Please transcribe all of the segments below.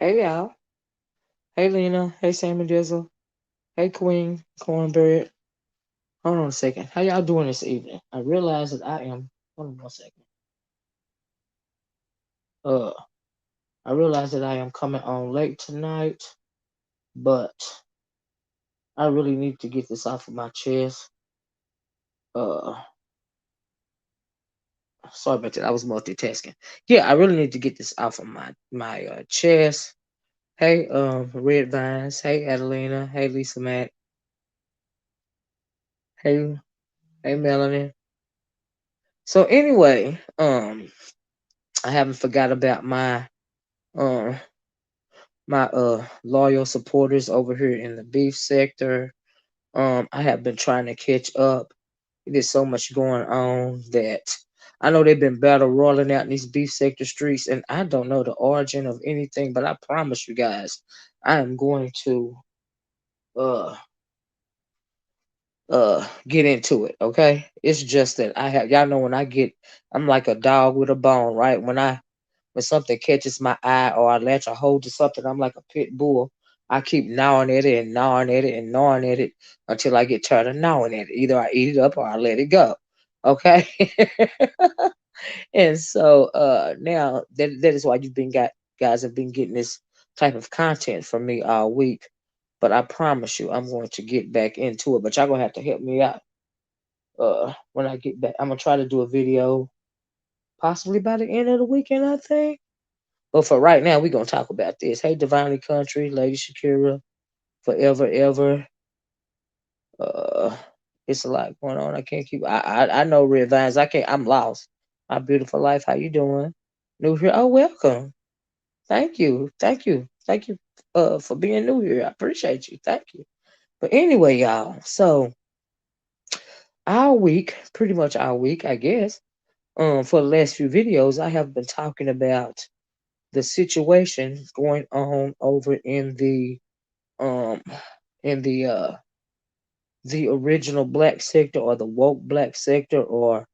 Hey y'all. Hey Lena. Hey Sammy Dizzle. Hey Queen Cornbread. Hold on a second. How y'all doing this evening? I realize that I am. Hold on one second. Uh, I realize that I am coming on late tonight, but I really need to get this off of my chest. Uh, Sorry about that. I was multitasking. Yeah, I really need to get this off of my chest. Hey, Red Vines. Hey, Adelina. Hey, Lisa Mack. Hey, hey, Melanie. So anyway, I haven't forgot about uh my loyal supporters over here in the beef sector. I have been trying to catch up. There's so much going on that I know they've been battle rolling out in these beef sector streets, and I don't know the origin of anything, but I promise you guys, I am going to uh get into it. Okay, it's just that I have y'all know when I'm like a dog with a bone, right? When something catches my eye or I latch a hold to something, I'm like a pit bull. I keep gnawing at it and gnawing at it and gnawing at it until I get tired of gnawing at it. Either I eat it up or I let it go. Okay. And so now that is why you've been got guys have been getting this type of content from me all week. But I promise you I'm going to get back into it. But y'all gonna have to help me out. When I get back. I'm gonna try to do a video possibly by the end of the weekend, I think. But for right now, we're gonna talk about this. Hey, Divinely Country, Lady Shakira, Forever Ever. Uh, it's a lot going on. I can't keep. I know Red Vines. I can't. I'm lost. My beautiful life. How you doing? New here. Oh, welcome. Thank you. Thank you. Thank you. For being new here. I appreciate you. Thank you. But anyway, y'all. So our week, pretty much our week, I guess. For the last few videos, I have been talking about the situation going on over um in the original black sector or the woke black sector or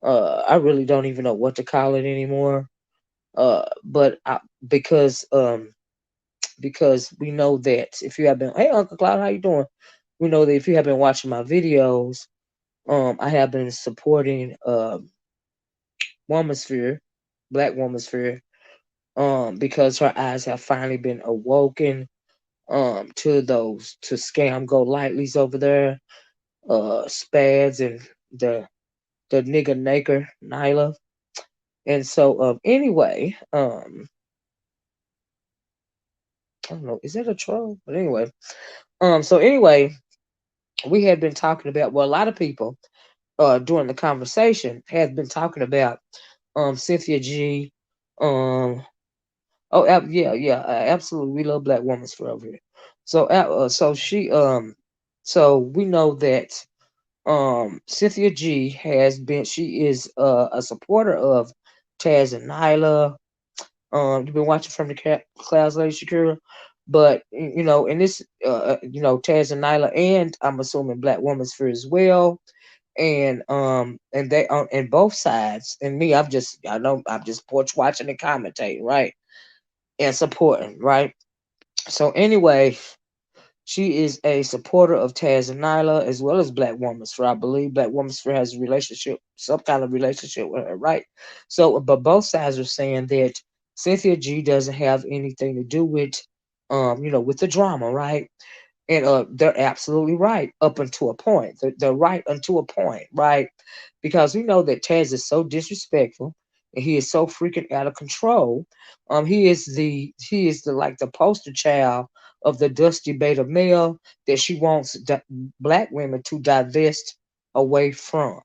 I really don't even know what to call it anymore. But because we know that if you have been hey Uncle Cloud, how you doing? We know that if you have been watching my videos, I have been supporting Womansphere, Black Womansphere, because her eyes have finally been awoken to those to scam go lightly's over there, Spads and the nigga Naker Nyla. And so anyway, I don't know, is that a troll? But anyway, so anyway, we had been talking about a lot of people during the conversation had been talking about Cynthia G. Um absolutely. We love black women for over here. So we know that Cynthia G she is a supporter of Taz and Nyla. You've been watching from the clouds, Lady Shakira, but you know, in this Taz and Nyla, and I'm assuming Black Woman's Fear as well. And they on and both sides, and me, I'm just porch watching and commentating, right? And supporting, right? So anyway, she is a supporter of Taz and Nyla as well as Black Woman's Fair. I believe Black Woman's Fair has a relationship, some kind of relationship with her, right? So, but both sides are saying that Cynthia G doesn't have anything to do with the drama, right? And they're absolutely right up until a point. They're right until a point, right? Because we know that Taz is so disrespectful and he is so freaking out of control. He is the like the poster child of the dusty beta male that she wants black women to divest away from.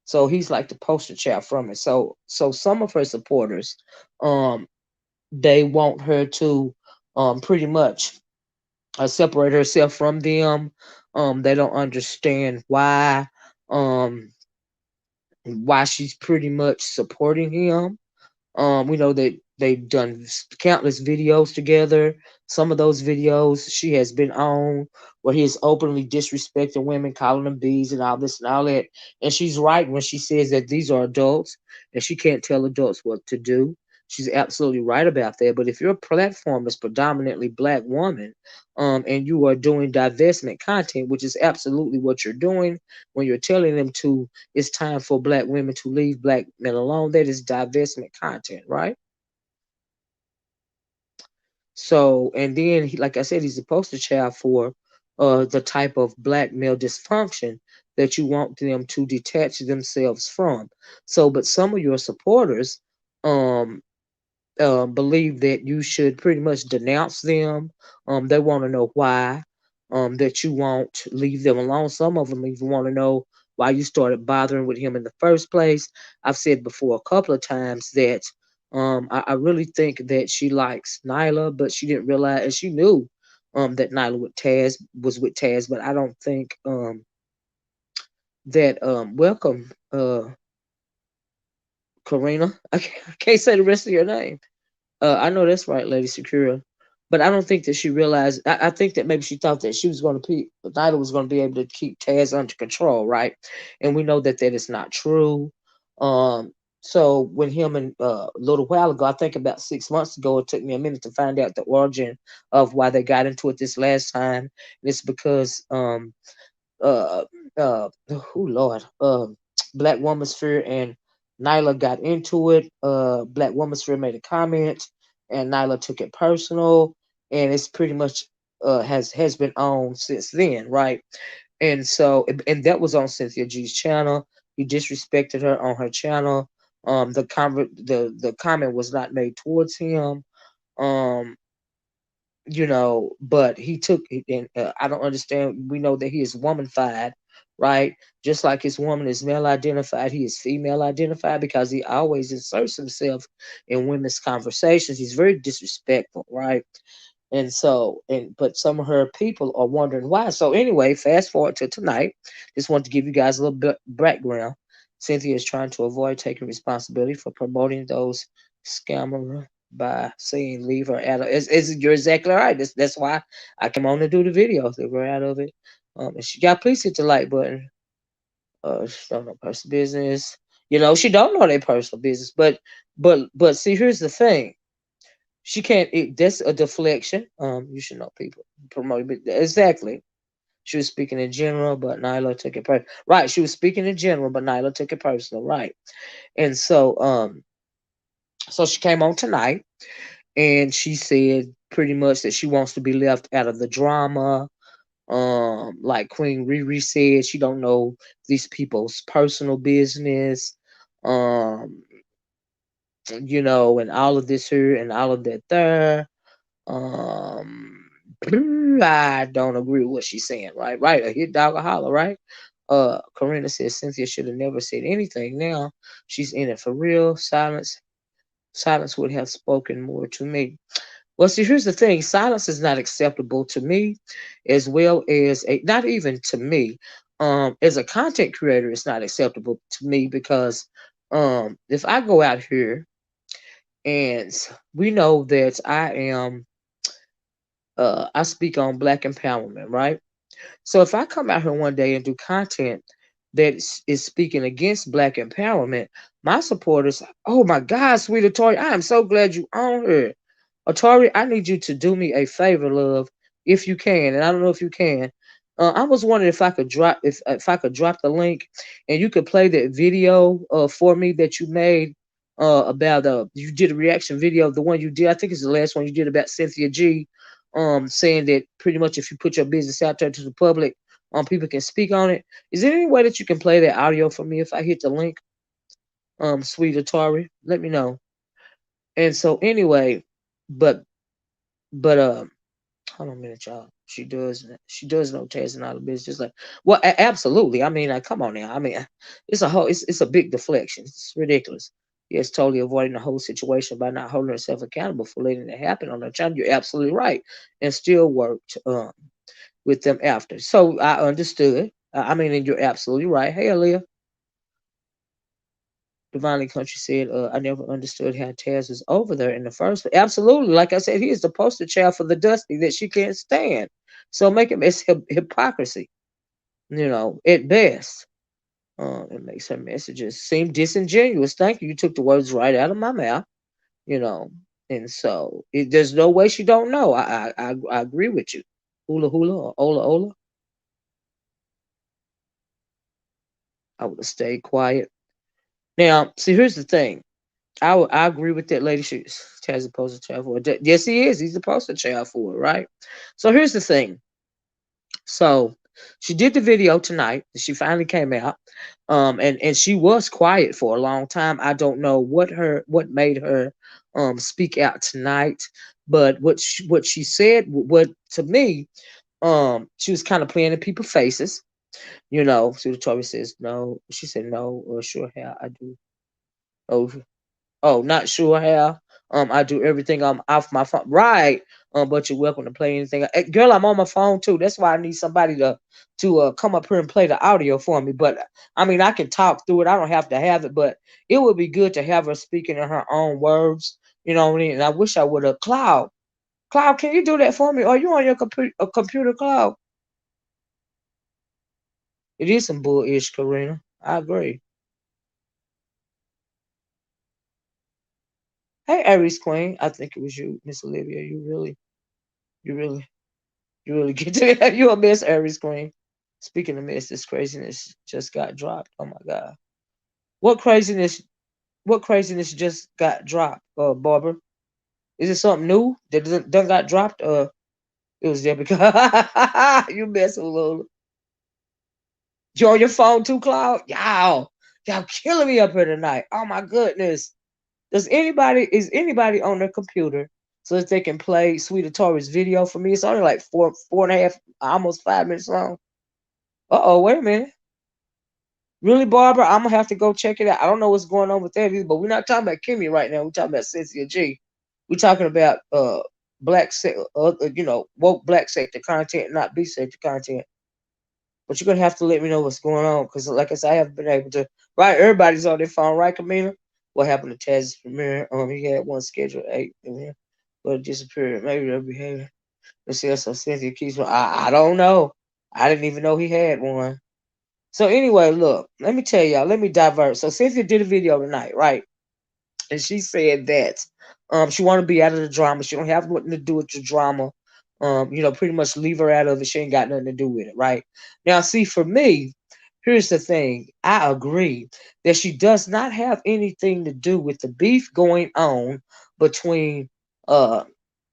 So he's like the poster child from it. So some of her supporters, um, they want her to pretty much separate herself from them. They don't understand um why she's pretty much supporting him. We know that they've done countless videos together. Some of those videos she has been on where he is openly disrespecting women, calling them bees and all this and all that. And she's right when she says that these are adults and she can't tell adults what to do. She's absolutely right about that. But if your platform is predominantly black woman, and you are doing divestment content, which is absolutely what you're doing when you're telling them to, it's time for black women to leave black men alone. That is divestment content, right? So, and then, like I said, he's the poster child for the type of black male dysfunction that you want them to detach themselves from. So, but some of your supporters, um, believe that you should pretty much denounce them. They want to know why. That you won't leave them alone. Some of them even want to know why you started bothering with him in the first place. I've said before a couple of times that I really think that she likes Nyla, but she didn't realize, and she knew that Nyla was with Taz, but I don't think that welcome Karina. I can't say the rest of your name. I know that's right, Lady Secura. But I don't think that she realized. I think that maybe she thought that she was going to be, Nyla was going to be able to keep Taz under control, right? And we know that that is not true. Um, so when him and a little while ago, I think about 6 months ago, it took me a minute to find out the origin of why they got into it this last time. And it's because uh oh Lord, Black Woman Sphere and Nyla got into it. Black Woman Sphere made a comment and Nyla took it personal, and it's pretty much has been on since then, right? And so, and that was on Cynthia G's channel. He disrespected her on her channel. The comment was not made towards him. Um, but he took it, and I don't understand. We know that he is womanified, right? Just like his woman is male identified, he is female identified because he always inserts himself in women's conversations. He's very disrespectful, right? And so, but some of her people are wondering why. So anyway, fast forward to tonight. Just want to give you guys a little bit background. Cynthia is trying to avoid taking responsibility for promoting those scammer by saying leave her out of. You're exactly right. That's why I came on to do the video. Leave her out of it. And she got, please hit the like button. She don't know personal business. She don't know their personal business. But see, here's the thing. She can't. That's a deflection. You should know people promoting. Exactly. She was speaking in general, but Nyla took it personal. Right. She was speaking in general, but Nyla took it personal. Right. And so she came on tonight, and she said pretty much that she wants to be left out of the drama. Like Queen Riri said, she don't know these people's personal business. Um, and all of this here and all of that there. Um, I don't agree with what she's saying, right? Right, a hit dog a holler, right? Karina says Cynthia should have never said anything. Now she's in it for real. Silence would have spoken more to me. Well, see, here's the thing: silence is not acceptable to me, as well as not even to me. As a content creator, it's not acceptable to me because if I go out here and we know that I speak on black empowerment, right? So if I come out here one day and do content that is speaking against black empowerment, my supporters, oh my God, sweet Atory, I am so glad you on here. Atari, I need you to do me a favor, love, if you can, and I don't know if you can. I was wondering if I could drop the link, and you could play that video for me that you made about you did a reaction video of the one you did. I think it's the last one you did about Cynthia G, saying that pretty much if you put your business out there to the public, people can speak on it. Is there any way that you can play that audio for me if I hit the link, sweet Atari? Let me know. And so anyway, but but hold on a minute, y'all. She does know Taz and all the business. Just like, well, absolutely. I mean, come on now. I mean, it's a big deflection. It's ridiculous. Yes, totally avoiding the whole situation by not holding herself accountable for letting it happen on her channel. You're absolutely right, and still worked with them after. So I understood. I mean, and you're absolutely right. Hey, Aaliyah. Divinely Country said, I never understood how Taz was over there in the first place. Absolutely. Like I said, he is the poster child for the Dusty that she can't stand. So make it, it's hypocrisy, at best. It makes her messages seem disingenuous. Thank you. You took the words right out of my mouth. you know. And so there's no way she don't know. I agree with you. Hula hula, or ola ola. I would have stayed quiet. Now, see, here's the thing. I agree with that lady. She has a poster child for it. Yes, he is. He's a poster child for it, right? So here's the thing. So she did the video tonight. She finally came out. And she was quiet for a long time. I don't know what made her speak out tonight, but what she said, what to me, she was kind of playing in people's faces. See, Tori says no. She said no, or sure how I do. Oh, oh, not sure how. I do everything. I'm off my phone. Right. But you're welcome to play anything. Girl, I'm on my phone too. That's why I need somebody to come up here and play the audio for me. But I mean, I can talk through it. I don't have to have it, but it would be good to have her speaking in her own words. You know what I mean? And I wish I would have. Cloud, can you do that for me? Are you on your computer, Cloud? It is some bullish, Karina. I agree. Hey, Aries Queen. I think it was you, Miss Olivia. You really, you really get to that. You a miss, Aries Queen. Speaking of miss, this craziness just got dropped. Oh my God. What craziness? What craziness just got dropped, Barbara? Is it something new that done got dropped? It was there because you mess with Lola. You on your phone too, Cloud? Y'all killing me up here tonight. Oh my goodness. Is anybody on their computer so that they can play Sweet Tori's video for me? It's only like four and a half, almost 5 minutes long. Uh-oh, wait a minute. Really, Barbara? I'm gonna have to go check it out. I don't know what's going on with that either, but we're not talking about Kimmy right now. We're talking about Cynthia G. We're talking about woke black sector content, not B sector content. But you're gonna have to let me know what's going on, because like I said, I haven't been able to. Right, everybody's on their phone, right, Camila? What happened to Taz's premiere? He had one scheduled at 8, but it disappeared. Maybe they're behaving. Let's see, so Cynthia keeps. I don't know. I didn't even know he had one. So anyway, look, let me tell y'all. Let me divert. So Cynthia did a video tonight, right? And she said that she want to be out of the drama. She don't have nothing to do with the drama. Pretty much leave her out of it. She ain't got nothing to do with it, right? Now, see, for me, here's the thing. I agree that she does not have anything to do with the beef going on between uh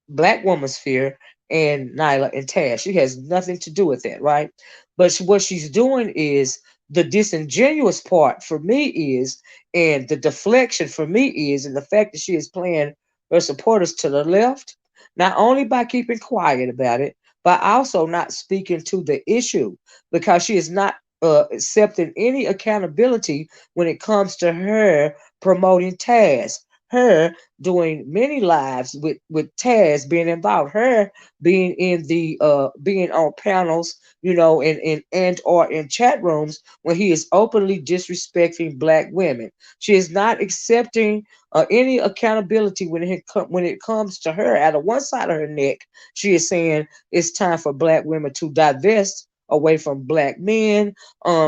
Black Woman Sphere and Nyla and Taz. She has nothing to do with that, right? But what she's doing is the disingenuous part for me is, and the deflection for me is, and the fact that she is playing her supporters to the left, not only by keeping quiet about it, but also not speaking to the issue, because she is not accepting any accountability when it comes to her promoting Taz, her doing many lives with Taz being involved, her being in the being on panels, and or in chat rooms when he is openly disrespecting Black women. She is not accepting any accountability when it comes to her. Out of one side of her neck, she is saying it's time for Black women to divest away from Black men.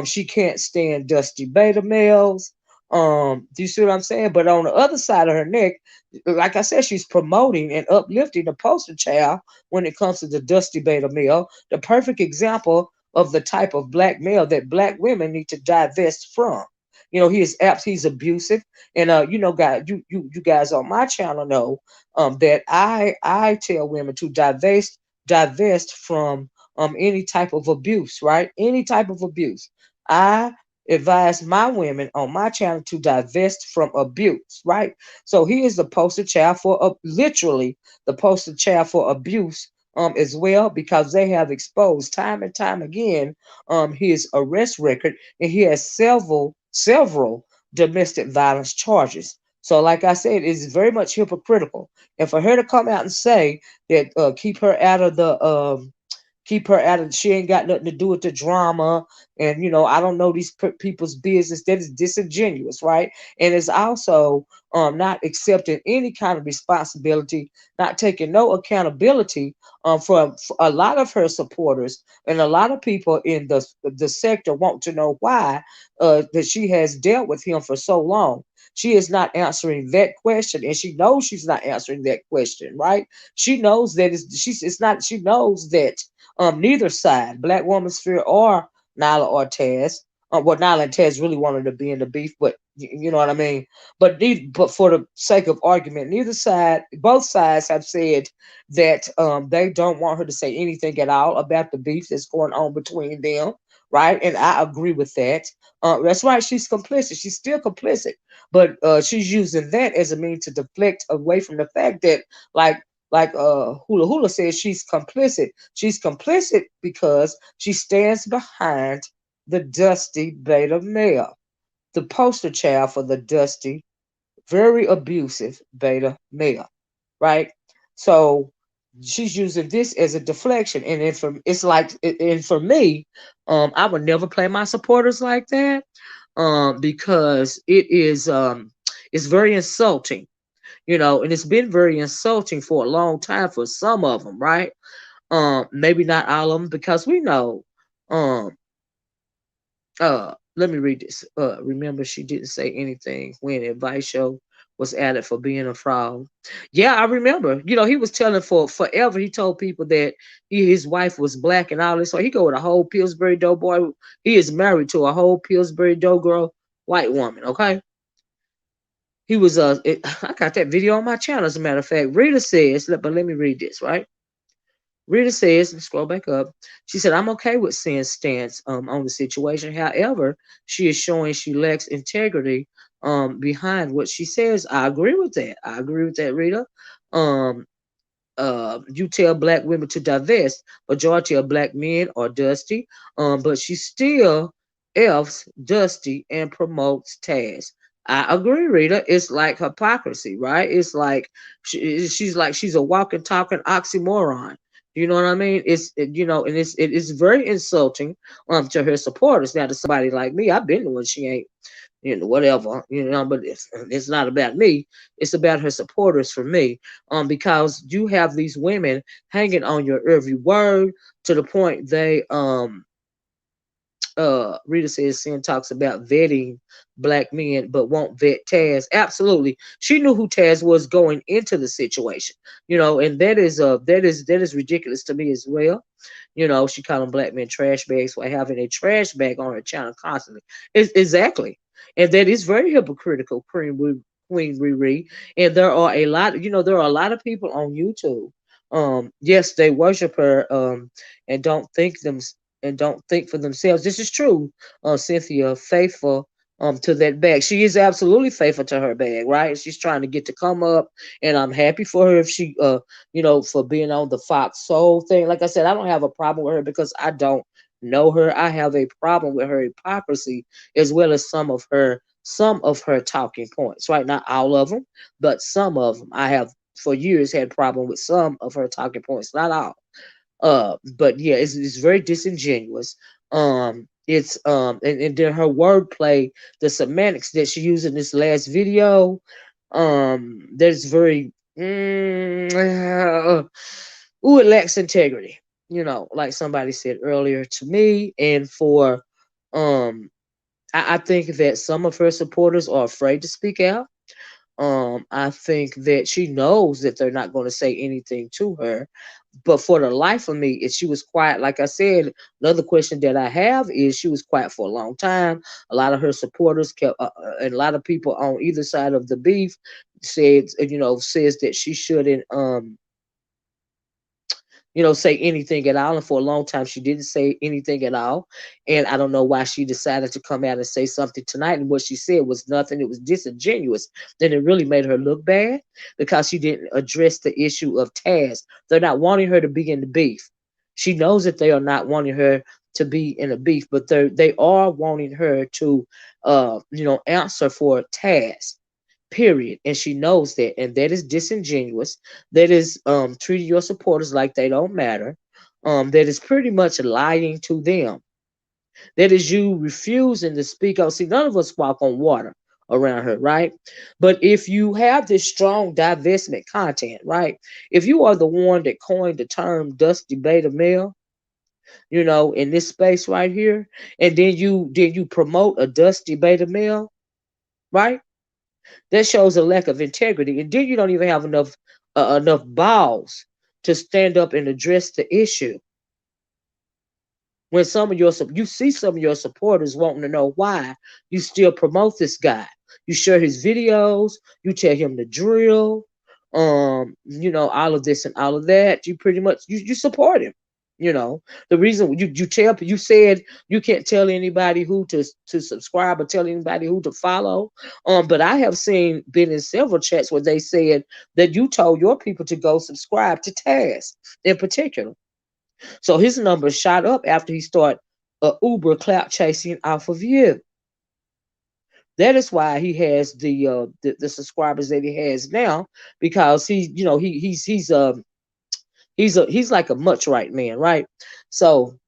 She can't stand dusty beta males. Do you see what I'm saying? But on the other side of her neck, like I said, she's promoting and uplifting the poster child when it comes to the dusty beta male, the perfect example of the type of Black male that Black women need to divest from. He's abusive, and guys, you guys on my channel know that I tell women to divest from any type of abuse, right? Any type of abuse. I advise my women on my channel to divest from abuse, right? So he is the poster child for literally the poster child for abuse as well, because they have exposed time and time again his arrest record, and he has several domestic violence charges. So, like I said, it's very much hypocritical, and for her to come out and say that keep her out of, she ain't got nothing to do with the drama, and I don't know these people's business, that is disingenuous, right? And it's also not accepting any kind of responsibility, not taking no accountability for a lot of her supporters, and a lot of people in the sector want to know why that she has dealt with him for so long. She is not answering that question, and she knows she's not answering that question, right? She knows that it's not. She knows that neither side, Black Woman Sphere or Nyla or Taz, well, Nyla and Taz really wanted to be in the beef, but you know what I mean. But for the sake of argument, neither side, both sides have said that they don't want her to say anything at all about the beef that's going on between them, right? And I agree with that. That's right. She's complicit. She's still complicit, but she's using that as a means to deflect away from the fact that, like, Hula Hula says, she's complicit. She's complicit because she stands behind the dusty beta male, the poster child for the dusty, very abusive beta male, right? So she's using this as a deflection, and it's like, and for me, I would never play my supporters like that, because it's very insulting, and it's been very insulting for a long time for some of them, right? Maybe not all of them, because we know, um, let me read this. Remember, she didn't say anything when advice show was added for being a fraud. Yeah, I remember. He was telling for forever. He told people that his wife was black and all this. So he go with a whole Pillsbury Doughboy. He is married to a whole Pillsbury Dough girl, white woman. Okay. He was I got that video on my channel. As a matter of fact, Rita says, but let me read this, right? Rita says, and scroll back up, she said, I'm okay with Sin's stance on the situation. However, she is showing she lacks integrity behind what she says. I agree with that. I agree with that, Rita. Um, you tell black women to divest. Majority of black men are dusty, but she still F's dusty and promotes Taz. I agree, Rita. It's like hypocrisy, right? It's like she's a walking, talking oxymoron. You know what I mean? And it's very insulting to her supporters. Now, to somebody like me, I've been the one she ain't, whatever, but it's not about me. It's about her supporters for me. Because you have these women hanging on your every word to the point Rita says Sin talks about vetting black men but won't vet Taz. Absolutely. She knew who Taz was going into the situation. And that is ridiculous to me as well. She calling black men trash bags for having a trash bag on her channel constantly. Exactly. And that is very hypocritical, Queen Riri. And there are a lot of people on YouTube. Yes, they worship her, and don't think for themselves. This is true, Cynthia, faithful to that bag. She is absolutely faithful to her bag, right? She's trying to get to come up, and I'm happy for her if she for being on the Fox Soul thing. Like I said, I don't have a problem with her because I don't know her. I have a problem with her hypocrisy as well as some of her talking points, right? Not all of them, but some of them. I have for years had problem with some of her talking points, not all. But yeah, it's very disingenuous. And then her wordplay, the semantics that she used in this last video, there's very it lacks integrity. Like somebody said earlier to me, and for I think that some of her supporters are afraid to speak out. I think that she knows that they're not going to say anything to her, but for the life of me, if she was quiet, like I said, another question that I have is she was quiet for a long time. A lot of her supporters kept, and a lot of people on either side of the beef says that she shouldn't, say anything at all. And for a long time, she didn't say anything at all. And I don't know why she decided to come out and say something tonight. And what she said was nothing. It was disingenuous. Then it really made her look bad because she didn't address the issue of Taz. They're not wanting her to be in the beef. She knows that they are not wanting her to be in a beef, but they are wanting her to, answer for Taz, period. And she knows that, and that is disingenuous. That is treating your supporters like they don't matter. That is pretty much lying to them. That is you refusing to speak out. See, none of us walk on water around her, right? But if you have this strong divestment content, right? If you are the one that coined the term dusty beta male, in this space right here, and then you promote a dusty beta male, right? That shows a lack of integrity. And then you don't even have enough balls to stand up and address the issue. When you see some of your supporters wanting to know why you still promote this guy. You share his videos, you tell him the drill, all of this and all of that. You pretty much you support him. The reason you said you can't tell anybody who to subscribe or tell anybody who to follow. But I have been in several chats where they said that you told your people to go subscribe to Taz in particular. So his numbers shot up after he started Uber clout chasing off of you. That is why he has the subscribers that he has now, because he's like a much right man, right? So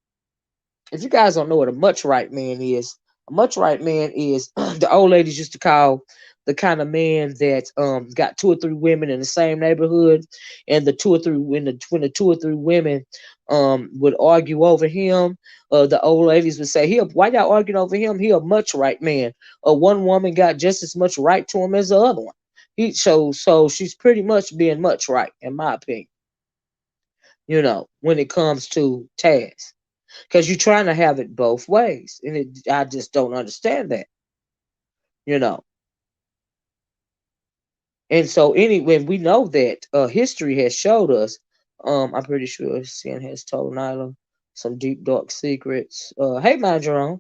if you guys don't know what a much right man is, a much right man is the old ladies used to call the kind of man that got two or three women in the same neighborhood, and the two or three when the two or three women would argue over him, the old ladies would say, "He why y'all arguing over him? He a much right man. One woman got just as much right to him as the other one. So she's pretty much being much right, in my opinion. When it comes to Taz, because you're trying to have it both ways, and I just don't understand that, you know. And so anyway, we know that history has showed us. I'm pretty sure Sin has told Nyla some deep dark secrets. Hey, mind your own,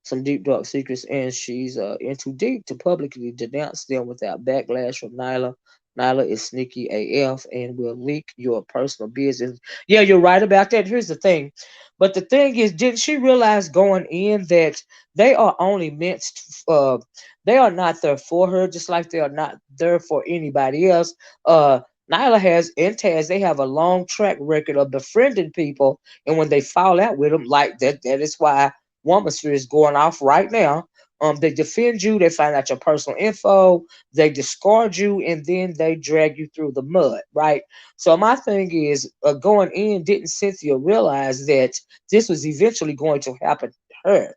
some deep dark secrets, and she's in too deep to publicly denounce them without backlash from Nyla. Nyla is sneaky AF and will leak your personal business. Yeah, you're right about that. Here's the thing. But the thing is, didn't she realize going in that they are only meant they are not there for her, just like they are not there for anybody else. Nyla has and Taz, they have a long track record of befriending people, and when they fall out with them, like that is why Womansphere is going off right now. They defend you, they find out your personal info, they discard you, and then they drag you through the mud, right? So my thing is, going in, didn't Cynthia realize that this was eventually going to happen to her?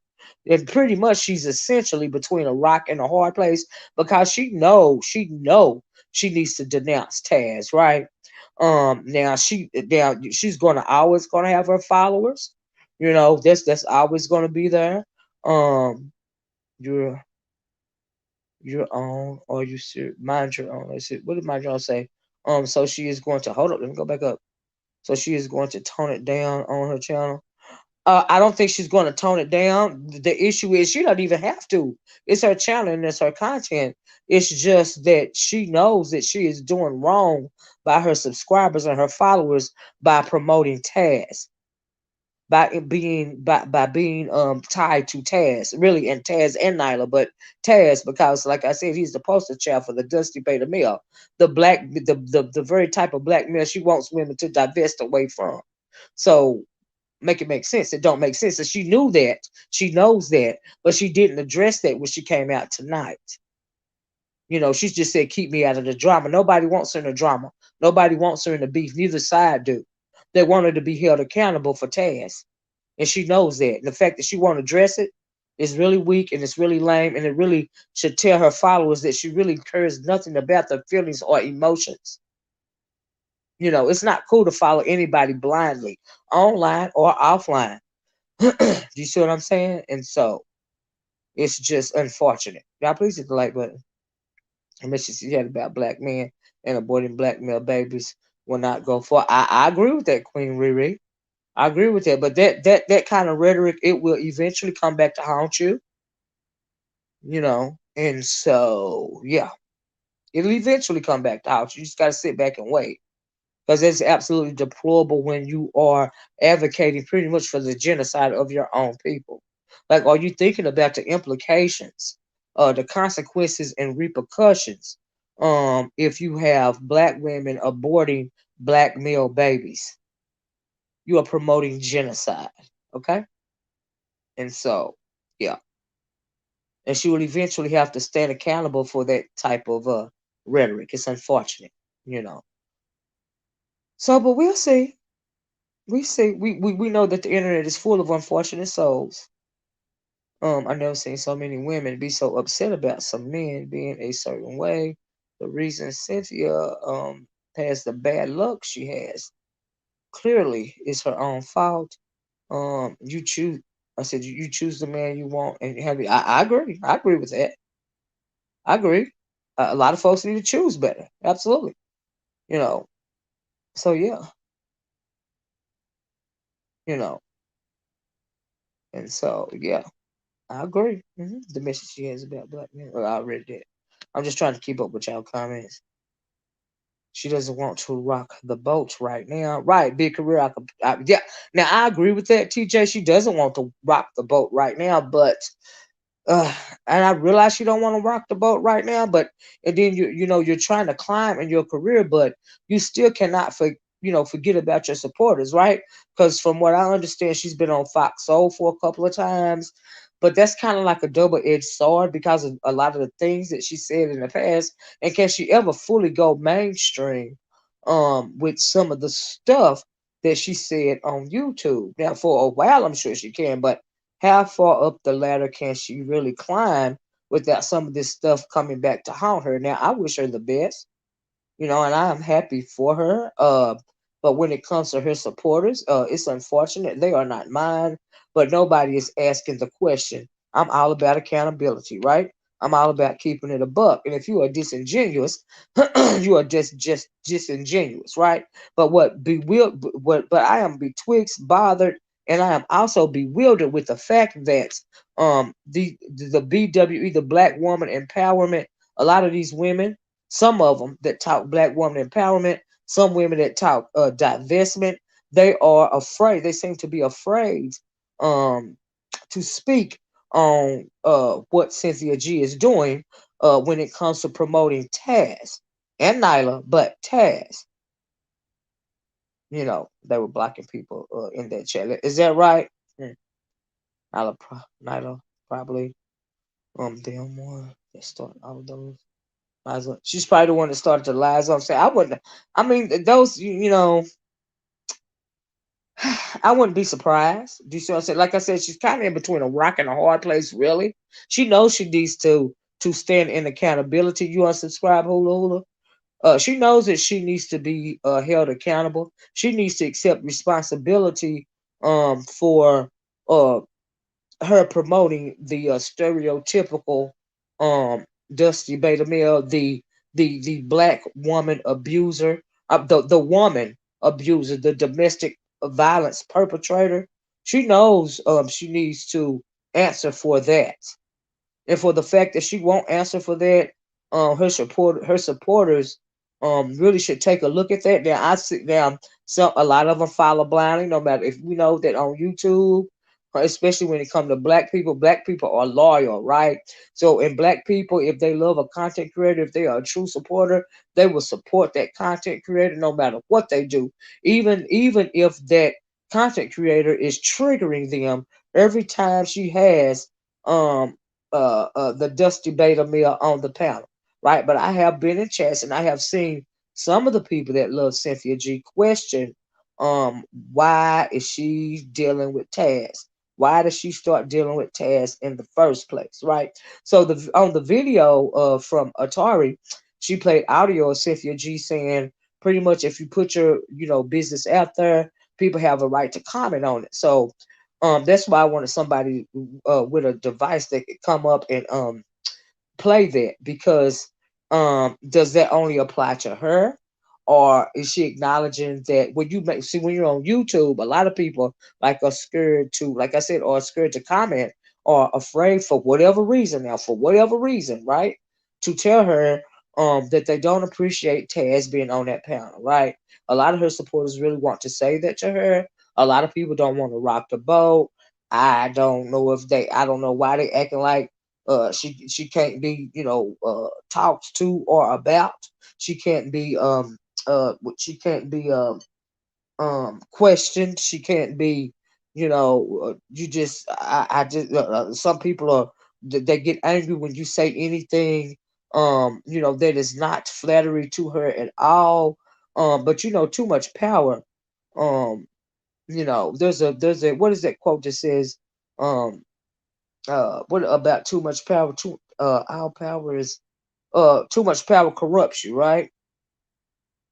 And pretty much she's essentially between a rock and a hard place, because she needs to denounce Taz, right? Now she's gonna always gonna have her followers. That's always gonna be there. Um your your own, or you should mind your own. Let's see, what did my John say? So she is going to hold up, let me go back up. So she is going to tone it down on her channel. I don't think she's going to tone it down. The issue is she doesn't even have to. It's her channel and it's her content. It's just that she knows that she is doing wrong by her subscribers and her followers by promoting Taz, by being tied to Taz, really, and Taz and Nyla, but Taz, because like I said, he's the poster child for the Dusty Beta male, the very type of black male she wants women to divest away from. So make it make sense. It don't make sense. And she knew that. She knows that, but she didn't address that when she came out tonight. She's just said, keep me out of the drama. Nobody wants her in the drama. Nobody wants her in the beef. Neither side do. They want her to be held accountable for Taz. And she knows that. And the fact that she won't address it is really weak, and it's really lame, and it really should tell her followers that she really cares nothing about their feelings or emotions. It's not cool to follow anybody blindly, online or offline. Do you see what I'm saying? And so it's just unfortunate. Y'all please hit the like button. I mentioned she had about black men and aborting black male babies will not go for. I agree with that, Queen Riri. I agree with that. But that kind of rhetoric, it will eventually come back to haunt you. And so yeah, it'll eventually come back to haunt you. You just gotta sit back and wait. Because it's absolutely deplorable when you are advocating pretty much for the genocide of your own people. Like, are you thinking about the implications, the consequences and repercussions, if you have black women aborting black male babies? You are promoting genocide, okay? And so, yeah, and she will eventually have to stand accountable for that type of rhetoric. It's unfortunate, you know. So, but we'll see. We see we know that the internet is full of unfortunate souls. I never seen so many women be so upset about some men being a certain way. The reason Cynthia has the bad luck she has clearly is her own fault. You choose. I said you choose the man you want, and you have. I agree. I agree with that. I agree. A lot of folks need to choose better. Absolutely. You know. So yeah. You know. And so yeah, I agree. The message she has about black men. Well, I read that. I'm just trying to keep up with y'all comments. She doesn't want to rock the boat right now. Right, big career. Yeah. Now I agree with that, TJ. She doesn't want to rock the boat right now, but uh, and I realize you don't want to rock the boat right now, but and then you're trying to climb in your career, but you still cannot forget about your supporters, right? Because from what I understand, she's been on Fox Soul for a couple of times, but that's kind of like a double-edged sword because of a lot of the things that she said in the past, and can she ever fully go mainstream with some of the stuff that she said on YouTube? Now, for a while, I'm sure she can, but how far up the ladder can she really climb without some of this stuff coming back to haunt her? Now, I wish her the best, and I am happy for her. But when it comes to her supporters, it's unfortunate they are not mine. But nobody is asking the question. I'm all about accountability, right? I'm all about keeping it a buck. And if you are disingenuous, you are just disingenuous, right? But but I am betwixt, bothered, and I am also bewildered with the fact that the BWE, the Black Woman Empowerment, a lot of these women, some of them that talk black woman empowerment, some women that talk divestment, they are afraid. They seem to be afraid um, to speak on what Cynthia G is doing when it comes to promoting Taz and Nyla, but Taz, they were blocking people in that chat. Is that right? Nyla probably them one that start all of those. Liza. She's probably the one that started the lies. I'm saying I wouldn't. I mean, those I wouldn't be surprised. Do you see what I'm saying? Like I said, she's kind of in between a rock and a hard place. Really, she knows she needs to stand in accountability. You unsubscribe, hula hula. She knows that she needs to be held accountable. She needs to accept responsibility for uh her promoting the stereotypical um Dusty Beta male, the black woman abuser, the woman abuser, the domestic violence perpetrator. She knows she needs to answer for that, and for the fact that she won't answer for that, her supporters really should take a look at that. Now I see now some a lot of them follow blindly, no matter if we know that on YouTube, especially when it comes to black people are loyal, right? So in black people, if they love a content creator, if they are a true supporter, they will support that content creator no matter what they do, even if that content creator is triggering them every time she has um the Dusty Beta Mill on the panel, right? But I have been in chats and I have seen some of the people that love Cynthia G question why is she dealing with Taz? Why does she start dealing with Taz in the first place, right? So the on the video from Atari, she played audio of Cynthia G saying pretty much if you put your business out there, people have a right to comment on it. So that's why I wanted somebody with a device that could come up and play that, because does that only apply to her, or is she acknowledging that when you see when you're on YouTube, a lot of people like are scared to, like I said, or scared to comment, or afraid for whatever reason, now for whatever reason, right, to tell her that they don't appreciate Taz being on that panel, right? A lot of her supporters really want to say that to her. A lot of people don't want to rock the boat. I don't know why they acting like she can't be talked to or about. She can't be she can't be questioned. She can't be you just I just some people are they get angry when you say anything that is not flattery to her at all. But too much power, um there's a what is that quote that says um What about too much power? Our power is too much power corrupts you, right?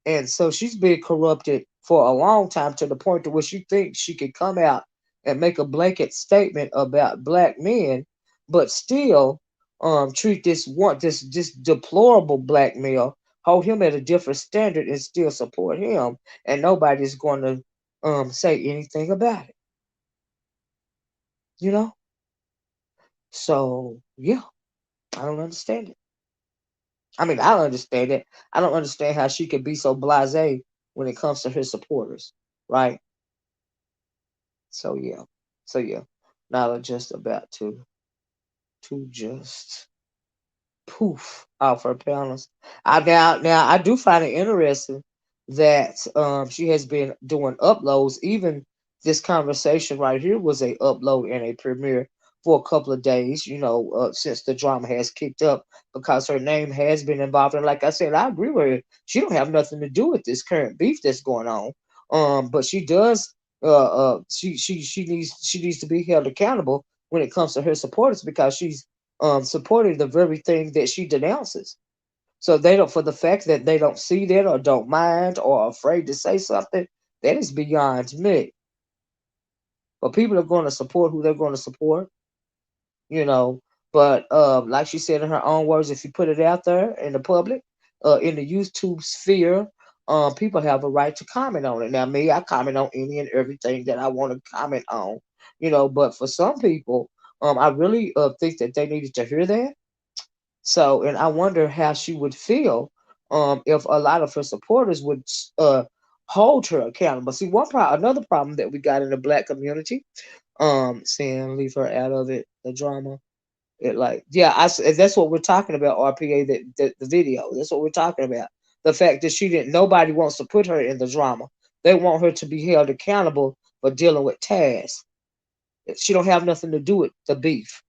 And so she's been corrupted for a long time to the point to where she thinks she can come out and make a blanket statement about black men, but still treat this deplorable black male, hold him at a different standard and still support him, and nobody's going to say anything about it, you know? So yeah, I don't understand it. I mean, I understand it. I don't understand how she could be so blasé when it comes to her supporters, right? So yeah, so yeah. Now I'm just about to just poof off her panels. Now I do find it interesting that she has been doing uploads. Even this conversation right here was a upload and a premiere for a couple of days. Since the drama has kicked up because her name has been involved. And like I said, I agree with her. She don't have nothing to do with this current beef that's going on. But she does. She needs to be held accountable when it comes to her supporters because she's supporting the very thing that she denounces. So they don't, for the fact that they don't see that or don't mind or are afraid to say something, that is beyond me. But people are going to support who they're going to support, you know. But like she said in her own words, if you put it out there in the public, in the YouTube sphere, people have a right to comment on it. Now, me, I comment on any and everything that I want to comment on, But for some people, I really think that they needed to hear that. So, and I wonder how she would feel if a lot of her supporters would hold her accountable. See, another problem that we got in the black community, saying leave her out of it, the drama. Yeah, that's what we're talking about, RPA, the video. That's what we're talking about. The fact that nobody wants to put her in the drama. They want her to be held accountable for dealing with Taz. She don't have nothing to do with the beef,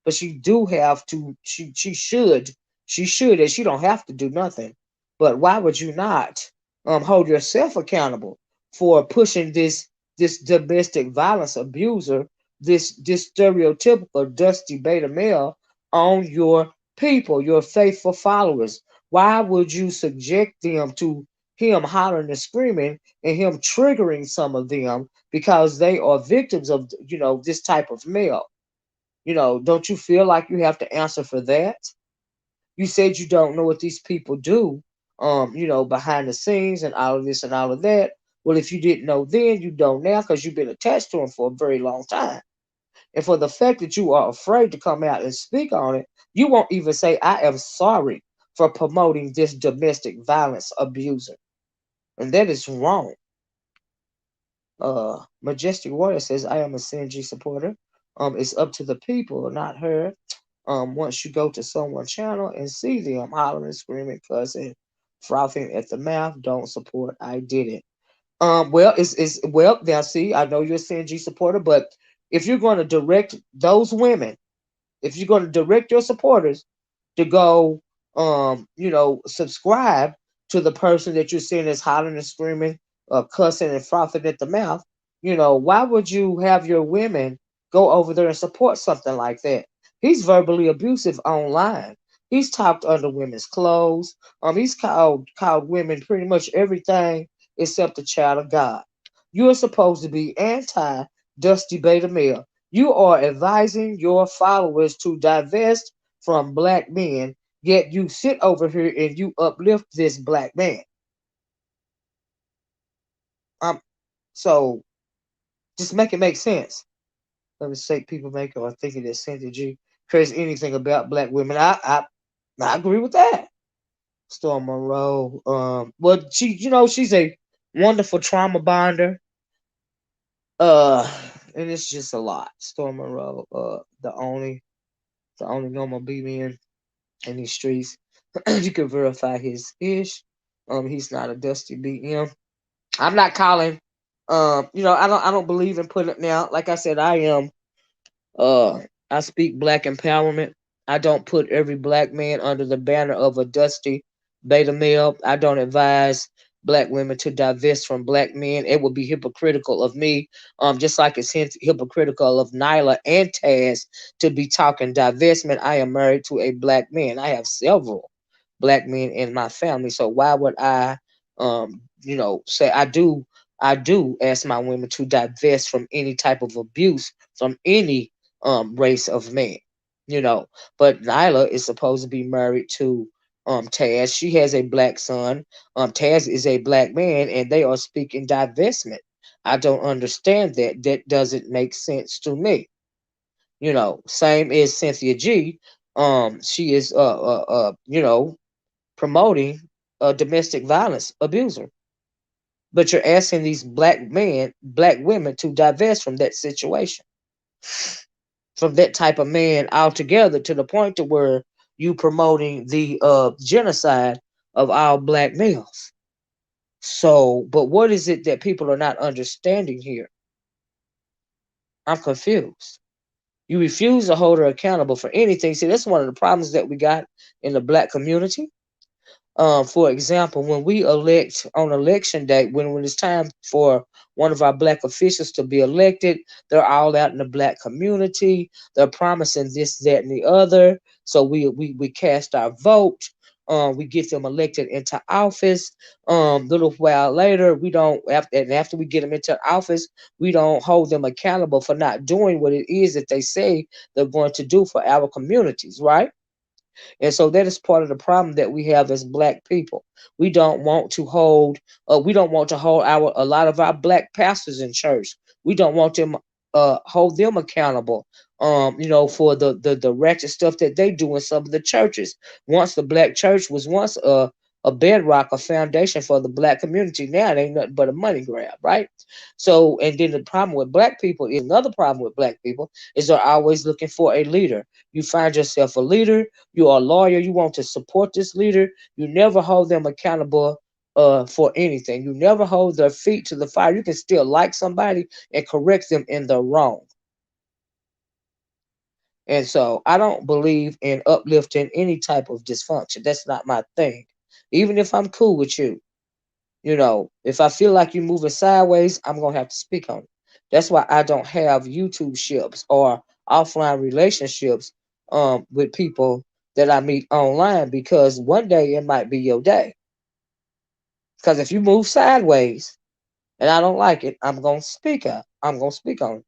but she do have to. She should, and she don't have to do nothing. But why would you not hold yourself accountable for pushing this domestic violence abuser, this stereotypical dusty beta male on your people, your faithful followers? Why would you subject them to him hollering and screaming and him triggering some of them because they are victims of this type of male? Don't you feel like you have to answer for that? You said you don't know what these people do, behind the scenes and all of this and all of that. Well, if you didn't know then, you don't now because you've been attached to them for a very long time. And for the fact that you are afraid to come out and speak on it, you won't even say, I am sorry for promoting this domestic violence abuser. And that is wrong. Majestic Warrior says, I am a CNG supporter. It's up to the people, not her. Once you go to someone's channel and see them hollering, screaming, cussing, frothing at the mouth, don't support. I didn't. Well, well now. See, I know you're a CNG supporter, but if you're going to direct those women, if you're going to direct your supporters to go, subscribe to the person that you're seeing is hollering and screaming, cussing and frothing at the mouth, why would you have your women go over there and support something like that? He's verbally abusive online. He's talked under women's clothes. He's called women pretty much everything except a child of God. You are supposed to be anti Dusty Beta Male. You are advising your followers to divest from black men, yet you sit over here and you uplift this black man. Um, so just make it make sense. Let me say people make or thinking that Cynthia G cares anything about black women. I agree with that. Storm Monroe. Well, she's a wonderful trauma bonder. Uh, and it's just a lot. Storm Monroe. The only normal BB in these streets. You can verify his ish. He's not a dusty BM. I'm not calling. I don't believe in putting it now. Like I said, uh I speak black empowerment. I don't put every black man under the banner of a dusty beta male. I don't advise black women to divest from black men. It would be hypocritical of me, just like it's hypocritical of Nyla and Taz to be talking divestment. I am married to a black man. I have several black men in my family. So why would I, say I do ask my women to divest from any type of abuse from any race of man, you know. But Nyla is supposed to be married to Taz. She has a black son. Taz is a black man, and they are speaking divestment. I don't understand that. That doesn't make sense to me. Same as Cynthia G. She is promoting a domestic violence abuser. But you're asking these black women to divest from that situation, from that type of man altogether, to the point to where you promoting the genocide of all black males. So, but what is it that people are not understanding here? I'm confused. You refuse to hold her accountable for anything. See, that's one of the problems that we got in the black community. For example, when we elect on election day, when it's time for one of our black officials to be elected, they're all out in the black community. They're promising this, that, and the other. So we cast our vote. We get them elected into office. Little while later, we don't after we get them into office, we don't hold them accountable for not doing what it is that they say they're going to do for our communities, right? And so that is part of the problem that we have as black people. We don't want to hold our a lot of our black pastors in church. We don't want them hold them accountable. For the ratchet stuff that they do in some of the churches. Once the black church was once a bedrock, a foundation for the black community. Now it ain't nothing but a money grab, right? So, and then the problem with black people is another problem with black people is they're always looking for a leader. You find yourself a leader, you are a lawyer, you want to support this leader, you never hold them accountable for anything. You never hold their feet to the fire. You can still like somebody and correct them in the wrong. And so I don't believe in uplifting any type of dysfunction. That's not my thing. Even if I'm cool with you, if I feel like you're moving sideways, I'm gonna have to speak on it. That's why I don't have YouTube ships or offline relationships with people that I meet online, because one day it might be your day. Because if you move sideways and I don't like it, I'm gonna speak up. I'm gonna speak on it.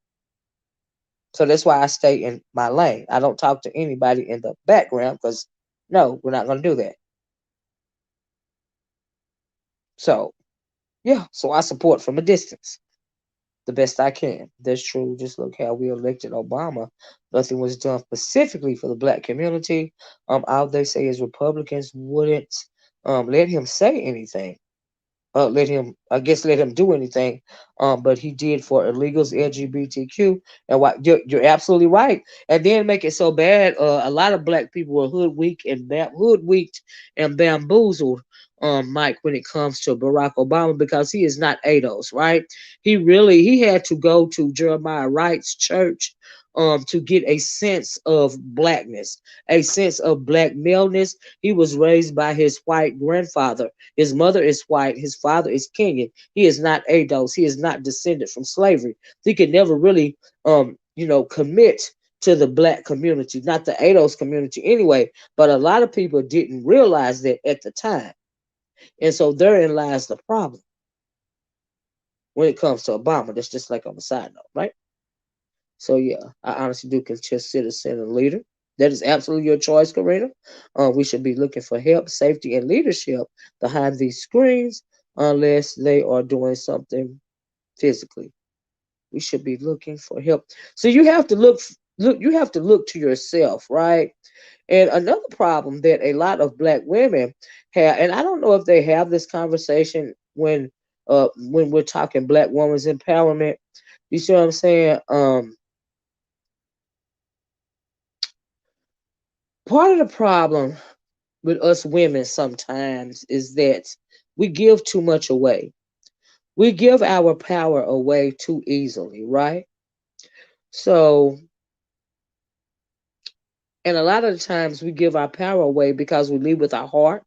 So that's why I stay in my lane. I don't talk to anybody in the background, because no, we're not gonna do that. So yeah, so I support from a distance the best I can. That's true. Just look how we elected Obama. Nothing was done specifically for the black community. All they say is Republicans wouldn't let him say anything. Let him do anything. But he did for illegals, LGBTQ, and why you're absolutely right. And then make it so bad. A lot of black people were hoodwinked and bamboozled. Mike, when it comes to Barack Obama, because he is not ADOS, right? He had to go to Jeremiah Wright's church to get a sense of blackness, a sense of black maleness. He was raised by his white grandfather. His mother is white. His father is Kenyan. He is not ADOS. He is not descended from slavery. He could never really, commit to the black community, not the ADOS community anyway. But a lot of people didn't realize that at the time. And so therein lies the problem when it comes to Obama. That's just like on the side note, right? So yeah, I honestly do consider a leader. That is absolutely your choice, Karina. We should be looking for help, safety, and leadership behind these screens, unless they are doing something physically. We should be looking for help. So you have to look. You have to look to yourself, right? And another problem that a lot of black women have, and I don't know if they have this conversation when we're talking black women's empowerment. You see what I'm saying? Part of the problem with us women sometimes is that we give too much away. We give our power away too easily, right? So, and a lot of the times we give our power away because we lead with our heart.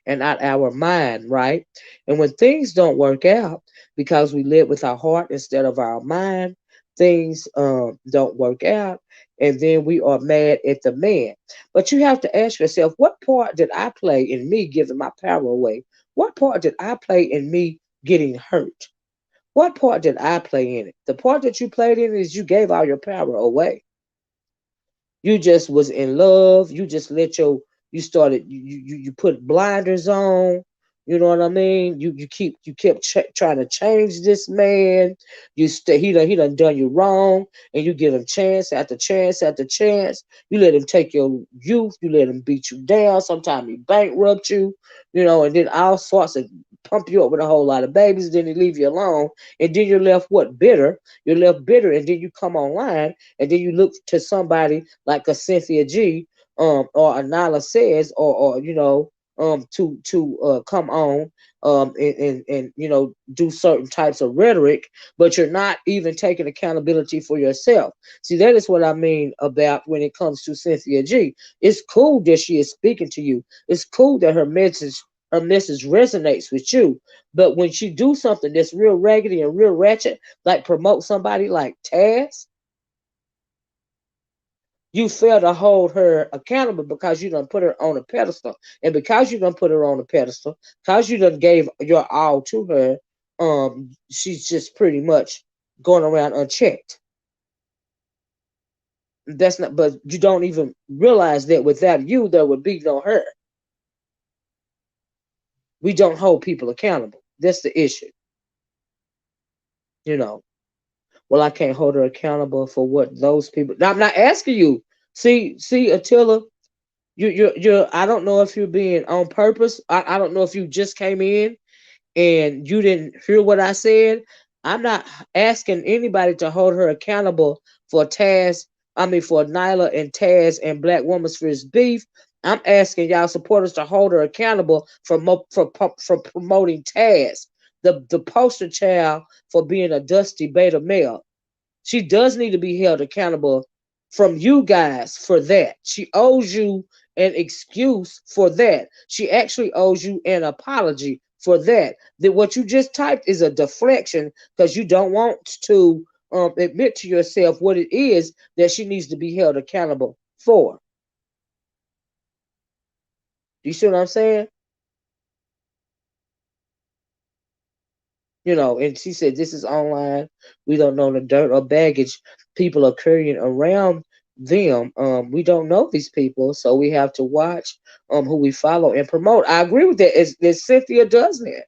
and not our mind, right? And when things don't work out because we live with our heart instead of our mind, things don't work out, and then we are mad at the man. But you have to ask yourself, what part did I play in me giving my power away? What part did I play in me getting hurt? What part did I play in it? The part that you played in is you gave all your power away. You just was in love. You just let your you started you put blinders on. You know what I mean? You kept trying to change this man. He done you wrong, and you give him chance after chance after chance. You let him take your youth. You let him beat you down. Sometimes he bankrupt you. And then all sorts of pump you up with a whole lot of babies. Then he leave you alone, and then you're left what bitter. You're left bitter, and then you come online and then you look to somebody like a Cynthia G, or a Nala says, or to come on, and do certain types of rhetoric, but you're not even taking accountability for yourself. See, that is what I mean about when it comes to Cynthia G. It's cool that she is speaking to you. It's cool that her message resonates with you. But when she do something that's real raggedy and real ratchet, like promote somebody like Taz, you fail to hold her accountable because you done put her on a pedestal. And because you done put her on a pedestal, because you done gave your all to her, she's just pretty much going around unchecked. That's not, but you don't even realize that without you, there would be no her. We don't hold people accountable. That's the issue. You know, well, I can't hold her accountable for what those people. Now, I'm not asking you. See, Attila, you're. I don't know if you're being on purpose. I don't know if you just came in and you didn't hear what I said. I'm not asking anybody to hold her accountable for Taz. I mean, for Nyla and Taz and Black Woman's Fist Beef. I'm asking y'all supporters to hold her accountable for promoting Taz, the poster child for being a dusty beta male. She does need to be held accountable from you guys for that. She owes you an excuse for that. She actually owes you an apology for that. That what you just typed is a deflection because you don't want to admit to yourself what it is that she needs to be held accountable for. You see what I'm saying? And she said this is online. We don't know the dirt or baggage people are carrying around them. We don't know these people, so we have to watch who we follow and promote. I agree with that. As Cynthia does that.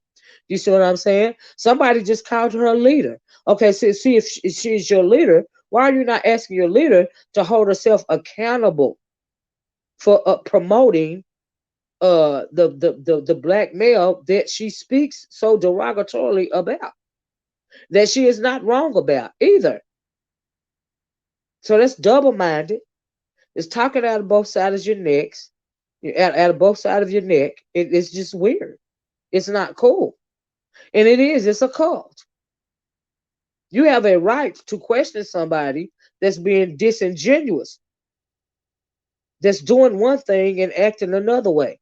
You see what I'm saying? Somebody just called her a leader. Okay, so see if she's your leader. Why are you not asking your leader to hold herself accountable for promoting the black male that she speaks so derogatorily about, that she is not wrong about either. So that's double minded. It's talking out of both sides of your necks, out of both sides of your neck. It's just weird. It's not cool. And it's a cult. You have a right to question somebody that's being disingenuous, that's doing one thing and acting another way.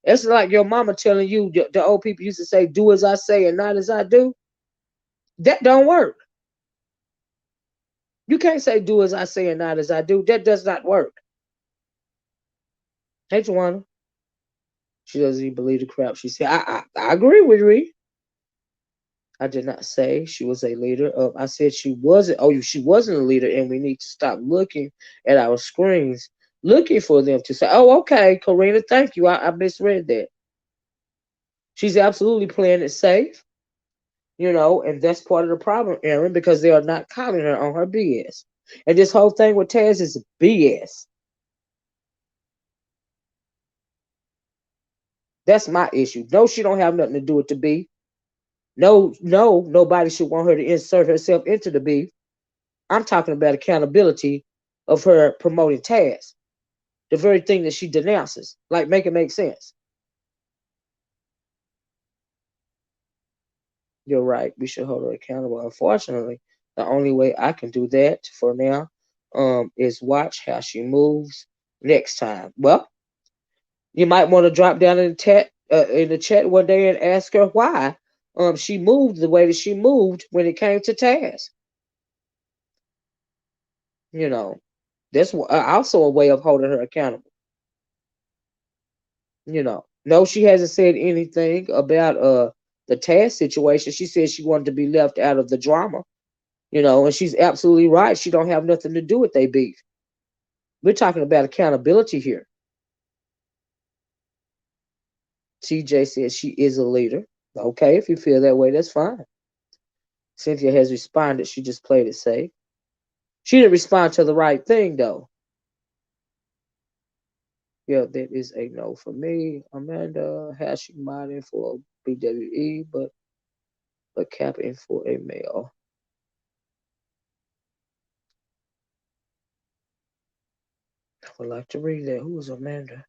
It's like your mama telling you, the old people used to say, do as I say and not as I do. That don't work. You can't say do as I say and not as I do. That does not work. Hey, Tawana. She doesn't even believe the crap she said. I agree with Ree. I did not say she was a leader. I said she wasn't. Oh, she wasn't a leader, and we need to stop looking at our screens, looking for them to say, "Oh, okay, Karina, thank you. I misread that." She's absolutely playing it safe, and that's part of the problem, Aaron, because they are not calling her on her BS. And this whole thing with Taz is BS. That's my issue. No, she don't have nothing to do with the beef. No, no, nobody should want her to insert herself into the beef. I'm talking about accountability of her promoting Taz, the very thing that she denounces. Like, make it make sense. You're right. We should hold her accountable. Unfortunately, the only way I can do that for now is watch how she moves next time. Well, You might want to drop down in the chat one day and ask her why she moved the way that she moved when it came to Taz. You know, that's also a way of holding her accountable. No, she hasn't said anything about the Taz situation. She said she wanted to be left out of the drama. And she's absolutely right. She don't have nothing to do with they beef. We're talking about accountability here. TJ says she is a leader. Okay, if you feel that way, that's fine. Cynthia has responded. She just played it safe. She didn't respond to the right thing, though. Yeah, that is a no for me. Amanda hashing modding for BWE, but capping for a male. I would like to read that. Who is Amanda?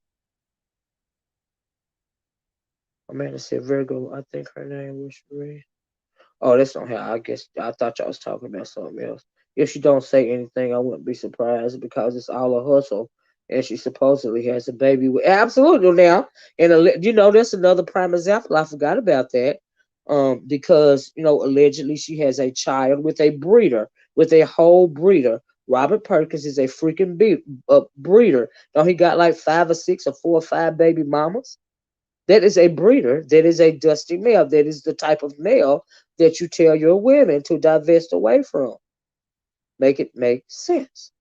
Amanda said Virgo. I think her name was Sheree. Oh, that's not her. I guess I thought y'all was talking about something else. If she don't say anything, I wouldn't be surprised because it's all a hustle, and she supposedly has a baby with absolutely now. And that's another prime example. I forgot about that. Because allegedly she has a child with a breeder, with a whole breeder. Robert Perkins is a freaking breeder. Don't he got like 5 or 6 or 4 or 5 baby mamas? That is a breeder. That is a dusty male. That is the type of male that you tell your women to divest away from. Make it make sense.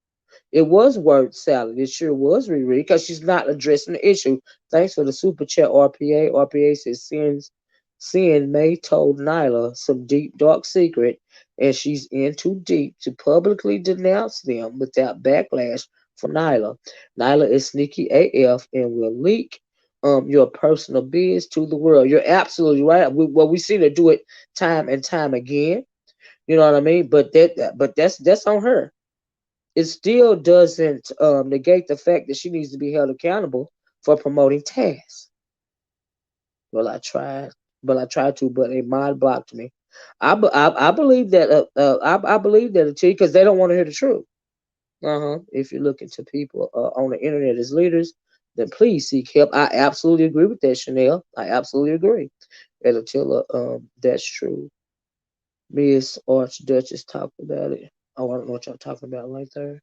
It was word salad. It sure was, Riri, because she's not addressing the issue. Thanks for the super chat, RPA. RPA says Sin May told Nyla some deep, dark secret, and she's in too deep to publicly denounce them without backlash from Nyla. Nyla is sneaky AF and will leak your personal biz to the world. You're absolutely right. We've seen her do it time and time again. You know what I mean? But that's on her. It still doesn't negate the fact that she needs to be held accountable for promoting tasks. Well, I tried to, but a mod blocked me. I believe that I believe that too because they don't want to hear the truth. If you're looking to people on the internet as leaders, then please seek help. I absolutely agree with that, Chanel. I absolutely agree. And until that's true, Miss Archduchess talked about it. Oh, I don't know what y'all talking about right there.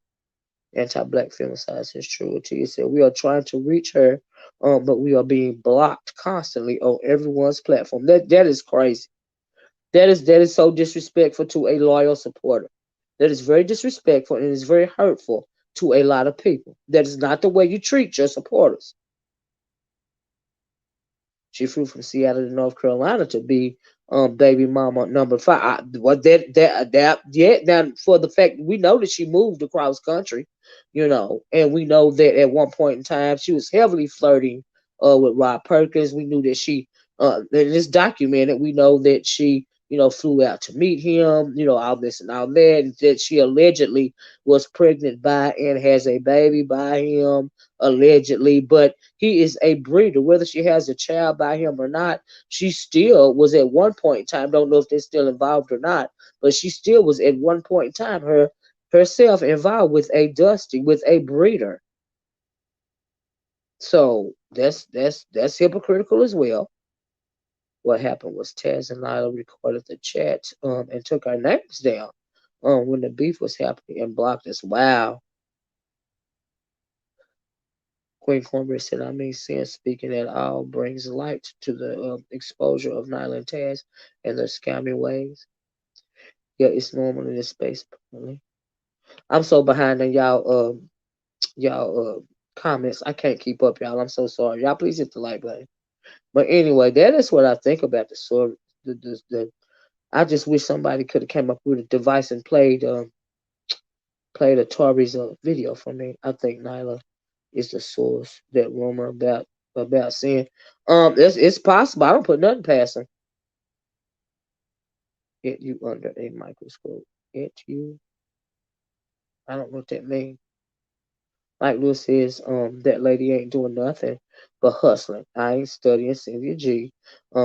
Anti-black femicides is true. Tia said we are trying to reach her, but we are being blocked constantly on everyone's platform. That is crazy. That is so disrespectful to a loyal supporter. That is very disrespectful and is very hurtful to a lot of people. That is not the way you treat your supporters. She flew from Seattle to North Carolina to be baby mama number 5. Yeah. Now for the fact we know that she moved across country, and we know that at one point in time she was heavily flirting with Rob Perkins. We knew that she and it's documented. We know that she flew out to meet him. All this and all that, and that she allegedly was pregnant by and has a baby by him allegedly, but he is a breeder. Whether she has a child by him or not, she still was at one point in time. Don't know if they're still involved or not, but she still was at one point in time herself involved with a Dusty, with a breeder. So that's hypocritical as well. What happened was Taz and Lila recorded the chat and took our names down when the beef was happening and blocked us. Wow. Queen Cornbread said, I mean, sense speaking at all brings light to the exposure of Nyla and Taz and their scammy ways. Yeah, it's normal in this space. Apparently. I'm so behind on y'all comments. I can't keep up, y'all. I'm so sorry. Y'all please hit the like button. But anyway, that is what I think about the story. I just wish somebody could have came up with a device and played a Tori's video for me. I think Nyla is the source. That rumor about seeing. It's possible. I don't put nothing past him. Hit you under a microscope. Hit you. I don't know what that means. Like Lewis says, that lady ain't doing nothing but hustling. I ain't studying Cynthia G.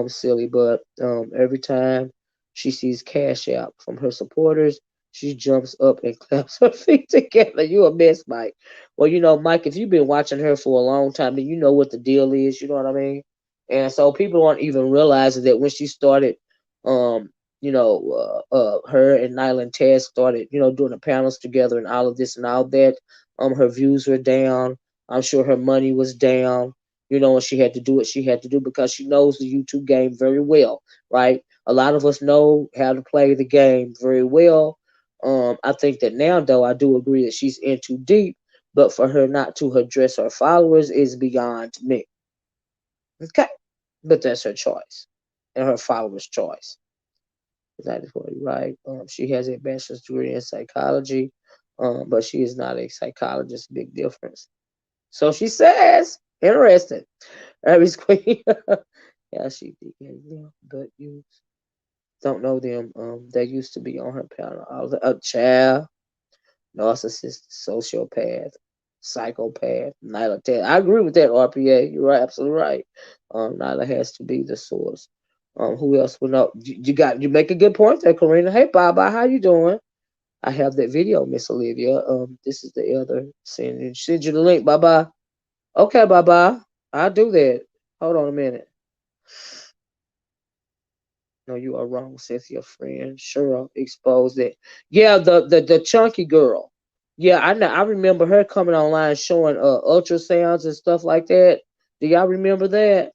Silly, but every time she sees cash out from her supporters, She jumps up and claps her feet together. You a mess, Mike. Well, Mike, if you've been watching her for a long time, then you know what the deal is. You know what I mean? And so people aren't even realizing that when she started, um, her and Nyla and Taz started, doing the panels together and all of this and all that. Her views were down. I'm sure her money was down. And she had to do what she had to do because she knows the YouTube game very well, right? A lot of us know how to play the game very well. I think that now, though, I do agree that she's in too deep, but for her not to address her followers is beyond me. Okay, but that's her choice and her followers' choice. That is what right. She has a bachelor's degree in psychology, but she is not a psychologist. Big difference. So she says. Interesting. Aries Queen. Yeah, she did. Yeah, but you don't know them. They used to be on her panel. A child, narcissist, sociopath, psychopath, Nyla Ted. I agree with that, RPA. You're right, absolutely right. Nyla has to be the source. Who else would know? You make a good point there, Karina. Hey, Baba, how you doing? I have that video, Miss Olivia. This is the other. Send you the link, Baba. Okay, Baba, I'll do that. Hold on a minute. No, you are wrong, Cynthia, friend. Cheryl exposed it. Yeah, the chunky girl. Yeah, I know. I remember her coming online showing ultrasounds and stuff like that. Do y'all remember that?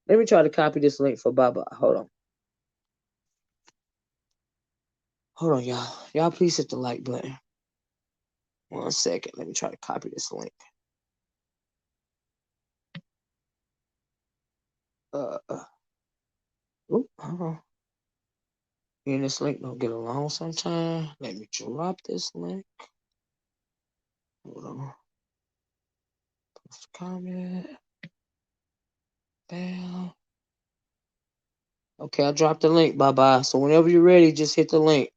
Let me try to copy this link for Baba. Hold on, y'all. Y'all please hit the like button. 1 second. Let me try to copy this link. Uh, hold on. And this link don't get along sometime. Let me drop this link. Hold on. Post comment. Bam. Okay, I dropped the link. Bye bye. So whenever you're ready, just hit the link.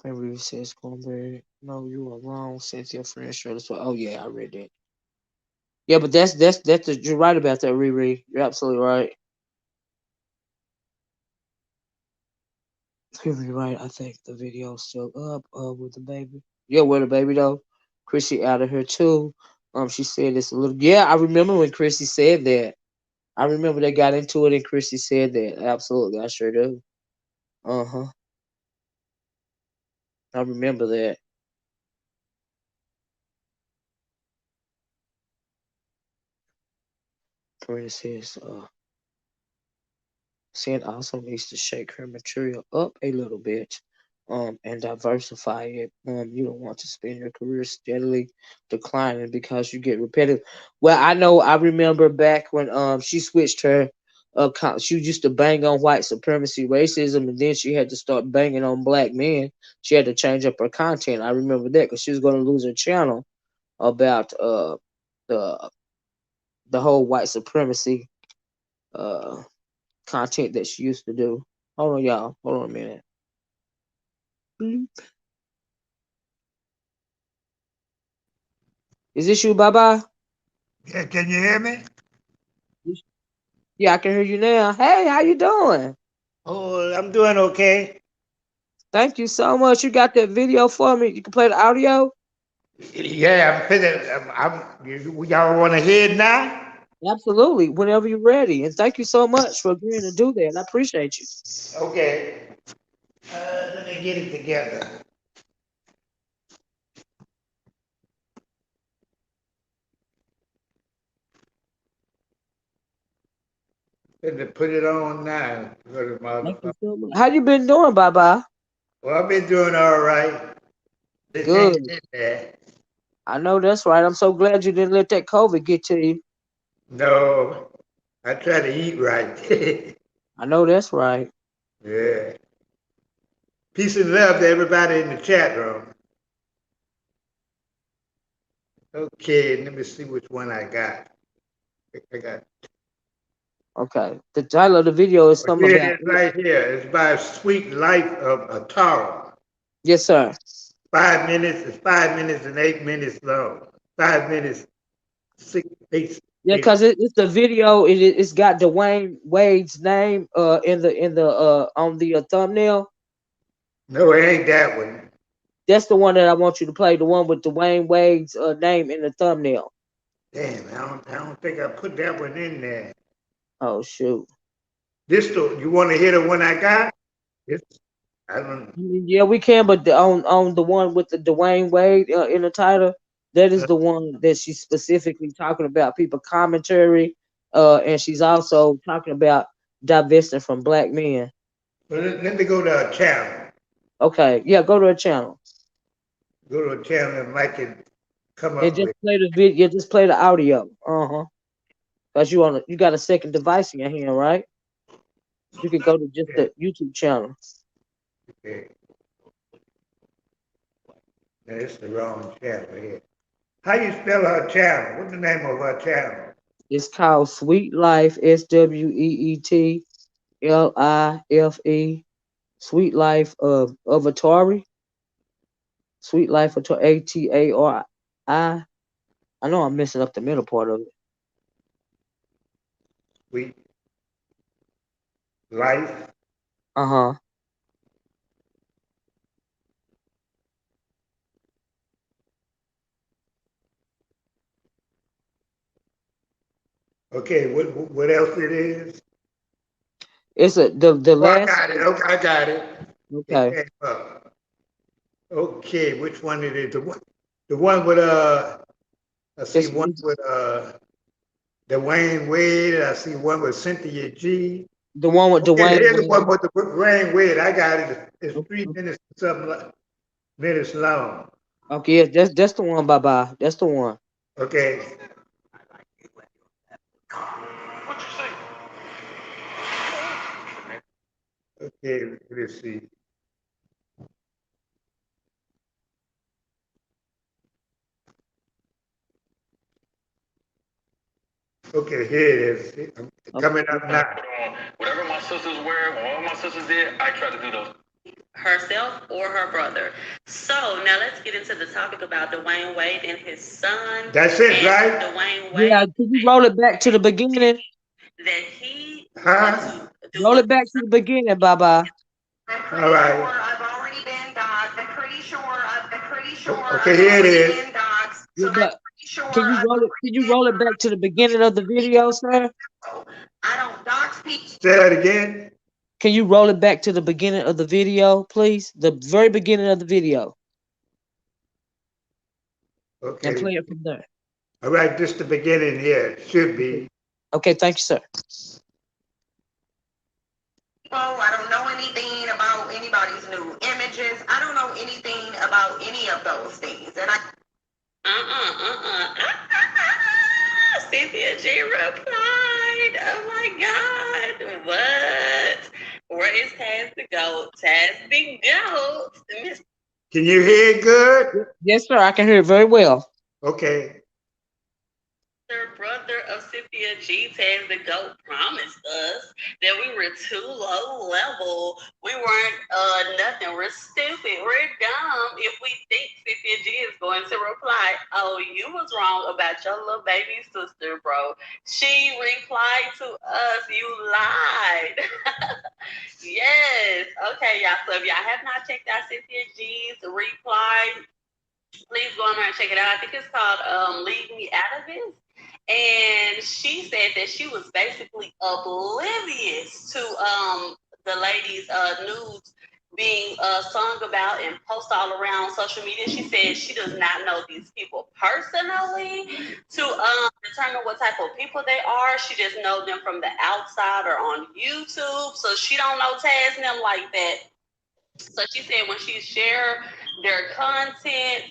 Everybody says Cornberry. No, you are wrong. Cynthia friend Shredder. So, oh yeah, I read that. Yeah, but you're right about that, Riri. You're absolutely right. You're right. I think the video's still up. With the baby. Yeah, with the baby though. Chrissy out of here too. She said it's a little. Yeah, I remember when Chrissy said that. I remember they got into it and Chrissy said that. Absolutely, I sure do. Uh huh. I remember that. Karina says, Sin also needs to shake her material up a little bit, and diversify it. You don't want to spend your career steadily declining because you get repetitive. Well, I know. I remember back when she switched her. She used to bang on white supremacy, racism, and then she had to start banging on black men. She had to change up her content. I remember that because she was going to lose her channel about the the whole white supremacy uh content that she used to do. Hold on, y'all. Hold on a minute. Is this you, Baba? Yeah, can you hear me? Yeah, I can hear you now. Hey, how you doing? Oh, I'm doing okay. Thank you so much. You got that video for me. You can play the audio. Yeah, I'm finished. Y'all want to hear it now? Absolutely, whenever you're ready. And thank you so much for agreeing to do that. I appreciate you. Okay. Let me get it together. Let me put it on now. Thank you so much. How you been doing, Baba? Well, I've been doing all right. Just hanging Good. in there. I know that's right. I'm so glad you didn't let that COVID get to you. No, I try to eat right. I know that's right. Yeah. Peace and love to everybody in the chat room. Okay, let me see which one I got. I got. Okay. The title of the video is Oh, something here it about. is right here. It's by Sweet Life of Atara. Yes, sir. 5 minutes. It's 5 minutes and 8 minutes long. 5 minutes, 6, 8. Yeah, He, cause it's the video. It's got Dwayne Wade's name in the on the thumbnail. no, it ain't that one. That's the one that I want you to play. The one with Dwayne Wade's name in the thumbnail. Damn, I don't think I put that one in there. Oh shoot. You want to hear the one I got? It's, I don't. I mean, yeah, we can, but on the one with the Dwayne Wade in the title, that is Uh, the one that she's specifically talking about people commentary, and she's also talking about divesting from black men. but let me go to a channel. Okay, yeah, go to her channel Go to a channel and Mike can come and up just with. play the video. Just play the audio. Cause you got a second device in your hand, right? You could go to just Yeah, the YouTube channel. okay. No, it's the wrong channel here. How you spell her channel? What's the name of her channel? It's called Sweet Life. SWEETLIFE. Sweet Life of Atari. Sweet Life of ATARI. I know I'm messing up the middle part of it. Sweet Life. Uh huh. Okay, what else it is? It's the Oh, I last. got it. Okay, I got it. It Okay. came up. Okay, which one it is? The one with I see one It's with Dwayne Wade. I see one with Cynthia G. the one with Okay, Dwayne here's the one Wade. with the Dwayne Wade. I got it. It's three Okay, minutes something like minutes long. okay, yeah, that's the one. Bye bye. That's the one. Okay. Okay, let's see. Okay, here it is. Coming up Okay. now. Whatever my sisters wear, all my sisters did, I try to do those. Herself or her brother. So now let's get into the topic about Dwayne Wade and his son. That's it, right? Dwayne Yeah, Wade can you roll it back to the beginning? that he huh? Do Roll what? it back to the beginning. Bye bye. I'm pretty all right. Sure I've already been doxxed. I'm pretty sure okay, here it is. Been doxxed, Yeah, so I'm but pretty sure can you I've roll it? already Can you been roll it back to the beginning of the video, sir? doxxed. I don't dox people. Say that again. Can you roll it back to the beginning of the video, please? The very beginning of the video, and Okay. play it from there. All right, just the beginning here. It should Okay. be. Okay. Thank you, sir. Oh, I don't know anything about anybody's new images. I don't know anything about any of those things. And I Cynthia G replied, "Oh my God, what? Where is Taz the goat? Taz the goat, Miss." Can you hear it good? Yes, sir. I can hear it very well. Okay. Brother of Cynthia G, Taz the GOAT, promised us that we were too low level. We weren't nothing. We're stupid. We're dumb if we think Cynthia G is going to reply, "Oh, you was wrong about your little baby sister, bro." She replied to us, "You lied." Yes. Okay, y'all. So if y'all have not checked out Cynthia G's reply, please go on there and check it out. I think it's called Leave Me Out of This. And she said that she was basically oblivious to the lady's nudes being sung about and post all around social media. She said she does not know these people personally to determine what type of people they are. She just knows them from the outside or on YouTube. So she don't know Taz and them like that. So she said when she share their content,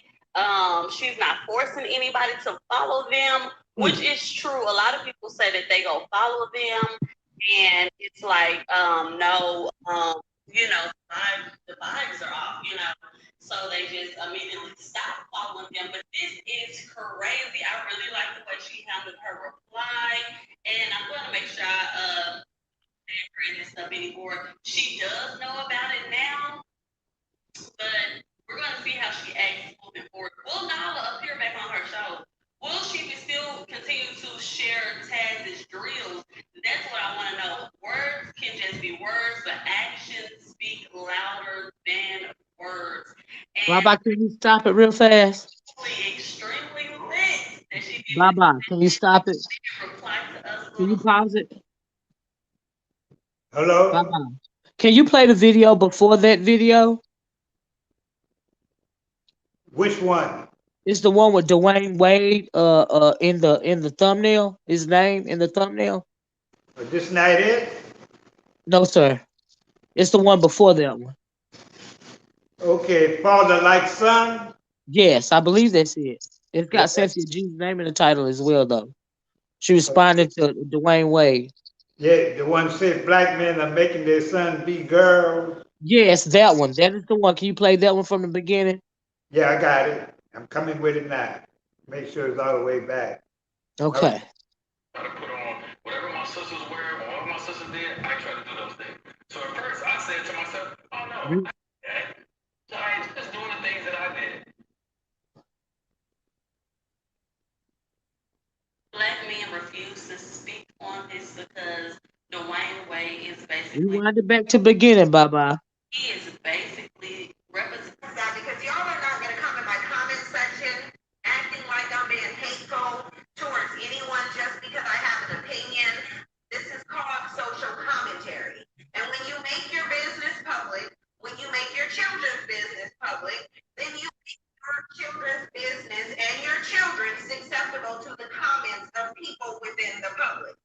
she's not forcing anybody to follow them, which is true. A lot of people say that they go follow them, and it's like, no, the vibes are off, so they just immediately stop following them. But this is crazy. I really like the way she handled her reply, and I'm going to make sure I create this stuff anymore. She does know about it now, but we're going to see how she acts moving forward. Will Nala appear back on her show? Will she still continue to share Baba, can you stop it real fast? extremely lit that she didn't Baba, can you stop it? reply to us Can you little. pause it? Hello? Baba. Can you play the video before that video? Which one? It's the one with Dwayne Wade in the thumbnail, his name in the thumbnail. This night it? No, sir. It's the one before that one. Okay, father like son? Yes, I believe that's it. It's Yeah, got Cynthia G's name in the title as well, though. She responded to Dwayne Wade. yeah, the one said black men are making their sons be girls. Yes, that one. That is the one. Can you play that one from the beginning? Yeah, I got it. I'm coming with it now. Make sure it's all the way back. All right. Okay. Try to put on whatever my sisters wear or whatever my sisters did, I try to do those things. So at first I said to myself, oh no, You- I, so I ain't just doing the things that I did. Black men refuse to speak on this because Dwayne Wade is basically Rewind it back to beginning, Baba. he is basically representing that because y'all are not going to come in my comment section acting like I'm being hateful towards anyone just because I have an opinion. This is called social commentary. And when you make your business public, when you make your children's business public, then you make your children's business and your children's acceptable to the comments of people within the public.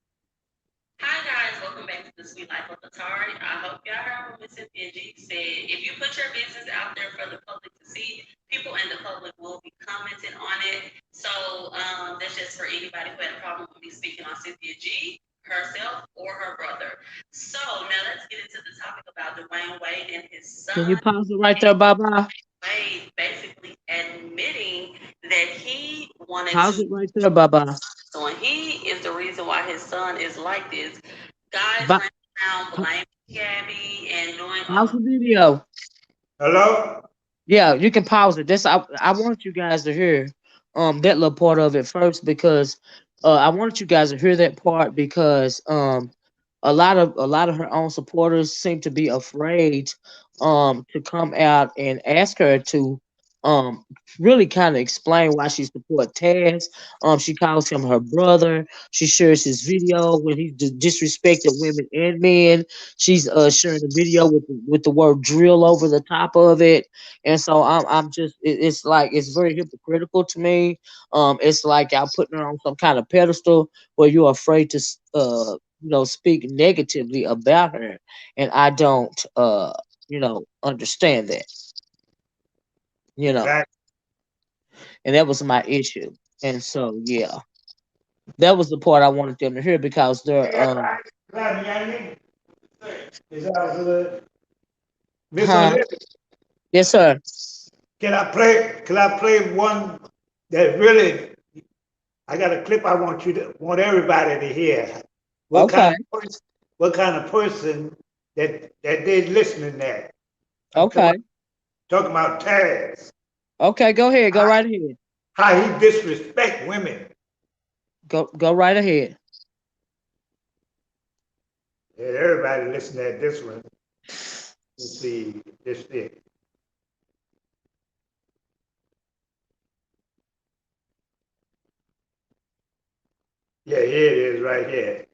Hi guys, welcome back to the Sweet Life of Atari. I hope y'all heard what Miss Cynthia G said. If you put your business out there for the public to see, people in the public will be commenting on it. So that's just for anybody who had a problem with me speaking on Cynthia G, herself, or her brother. So now let's get into the topic about Dwayne Wade and his Can you son. pause it right there, Baba? Wade basically admitting that he wanted Pause to. it right there, Baba. So he is the reason why his son is like this. Guys Ba- running around blaming Gabby and doing all Pause of the video. Hello? Yeah, you can pause it. I want you guys to hear that little part of it first because I wanted you guys to hear that part because a lot of her own supporters seem to be afraid to come out and ask her to um really kind of explain why she supports Taz. She calls him her brother. She shares his video when he disrespected women and men. She's sharing a video with the word drill over the top of it, and so I'm just it's like it's very hypocritical to me. It's like y'all putting her on some kind of pedestal where you're afraid to speak negatively about her, and I don't understand that, you know, Exactly. and that was my issue. And so yeah, that was the part I wanted them to hear because they're Glad Yanni. Is that good? Miss huh. Olivia, Yes, sir. can I play one that really I got a clip I want everybody to hear. What kind Okay. of person, what kind of person that they listening at? I'm Okay. talking about Taz. Okay, go ahead, go How, right ahead. how he disrespect women. Go right ahead. Yeah, everybody listen at this one. Let's see, this it. Yeah, here it is right here.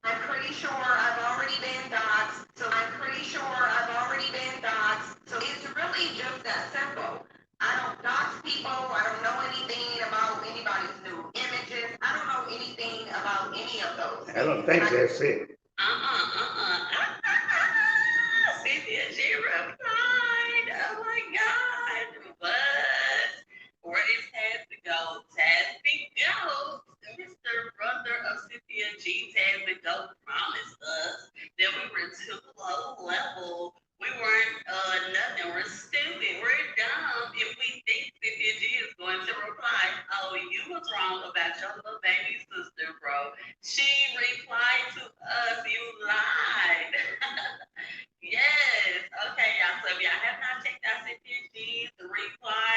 I'm pretty sure I've already been doxxed. So I'm pretty sure I've already been doxxed. So it's really just that simple. I don't dox people. I don't know anything about anybody's new images. I don't know anything about any of those I don't things. think that's it. Cynthia G replied. Oh my God. But where is Taz to go? Taz to go. Mr. Brother of Cynthia G, Taz to go promised us that we were too low level. We weren't nothing. We're stupid. We're dumb. If we think Cynthia G is going to reply, oh, you was wrong about your little baby sister, bro. She replied to us, you lied. Yes. Okay, y'all. So if y'all have not checked out Cynthia G's reply,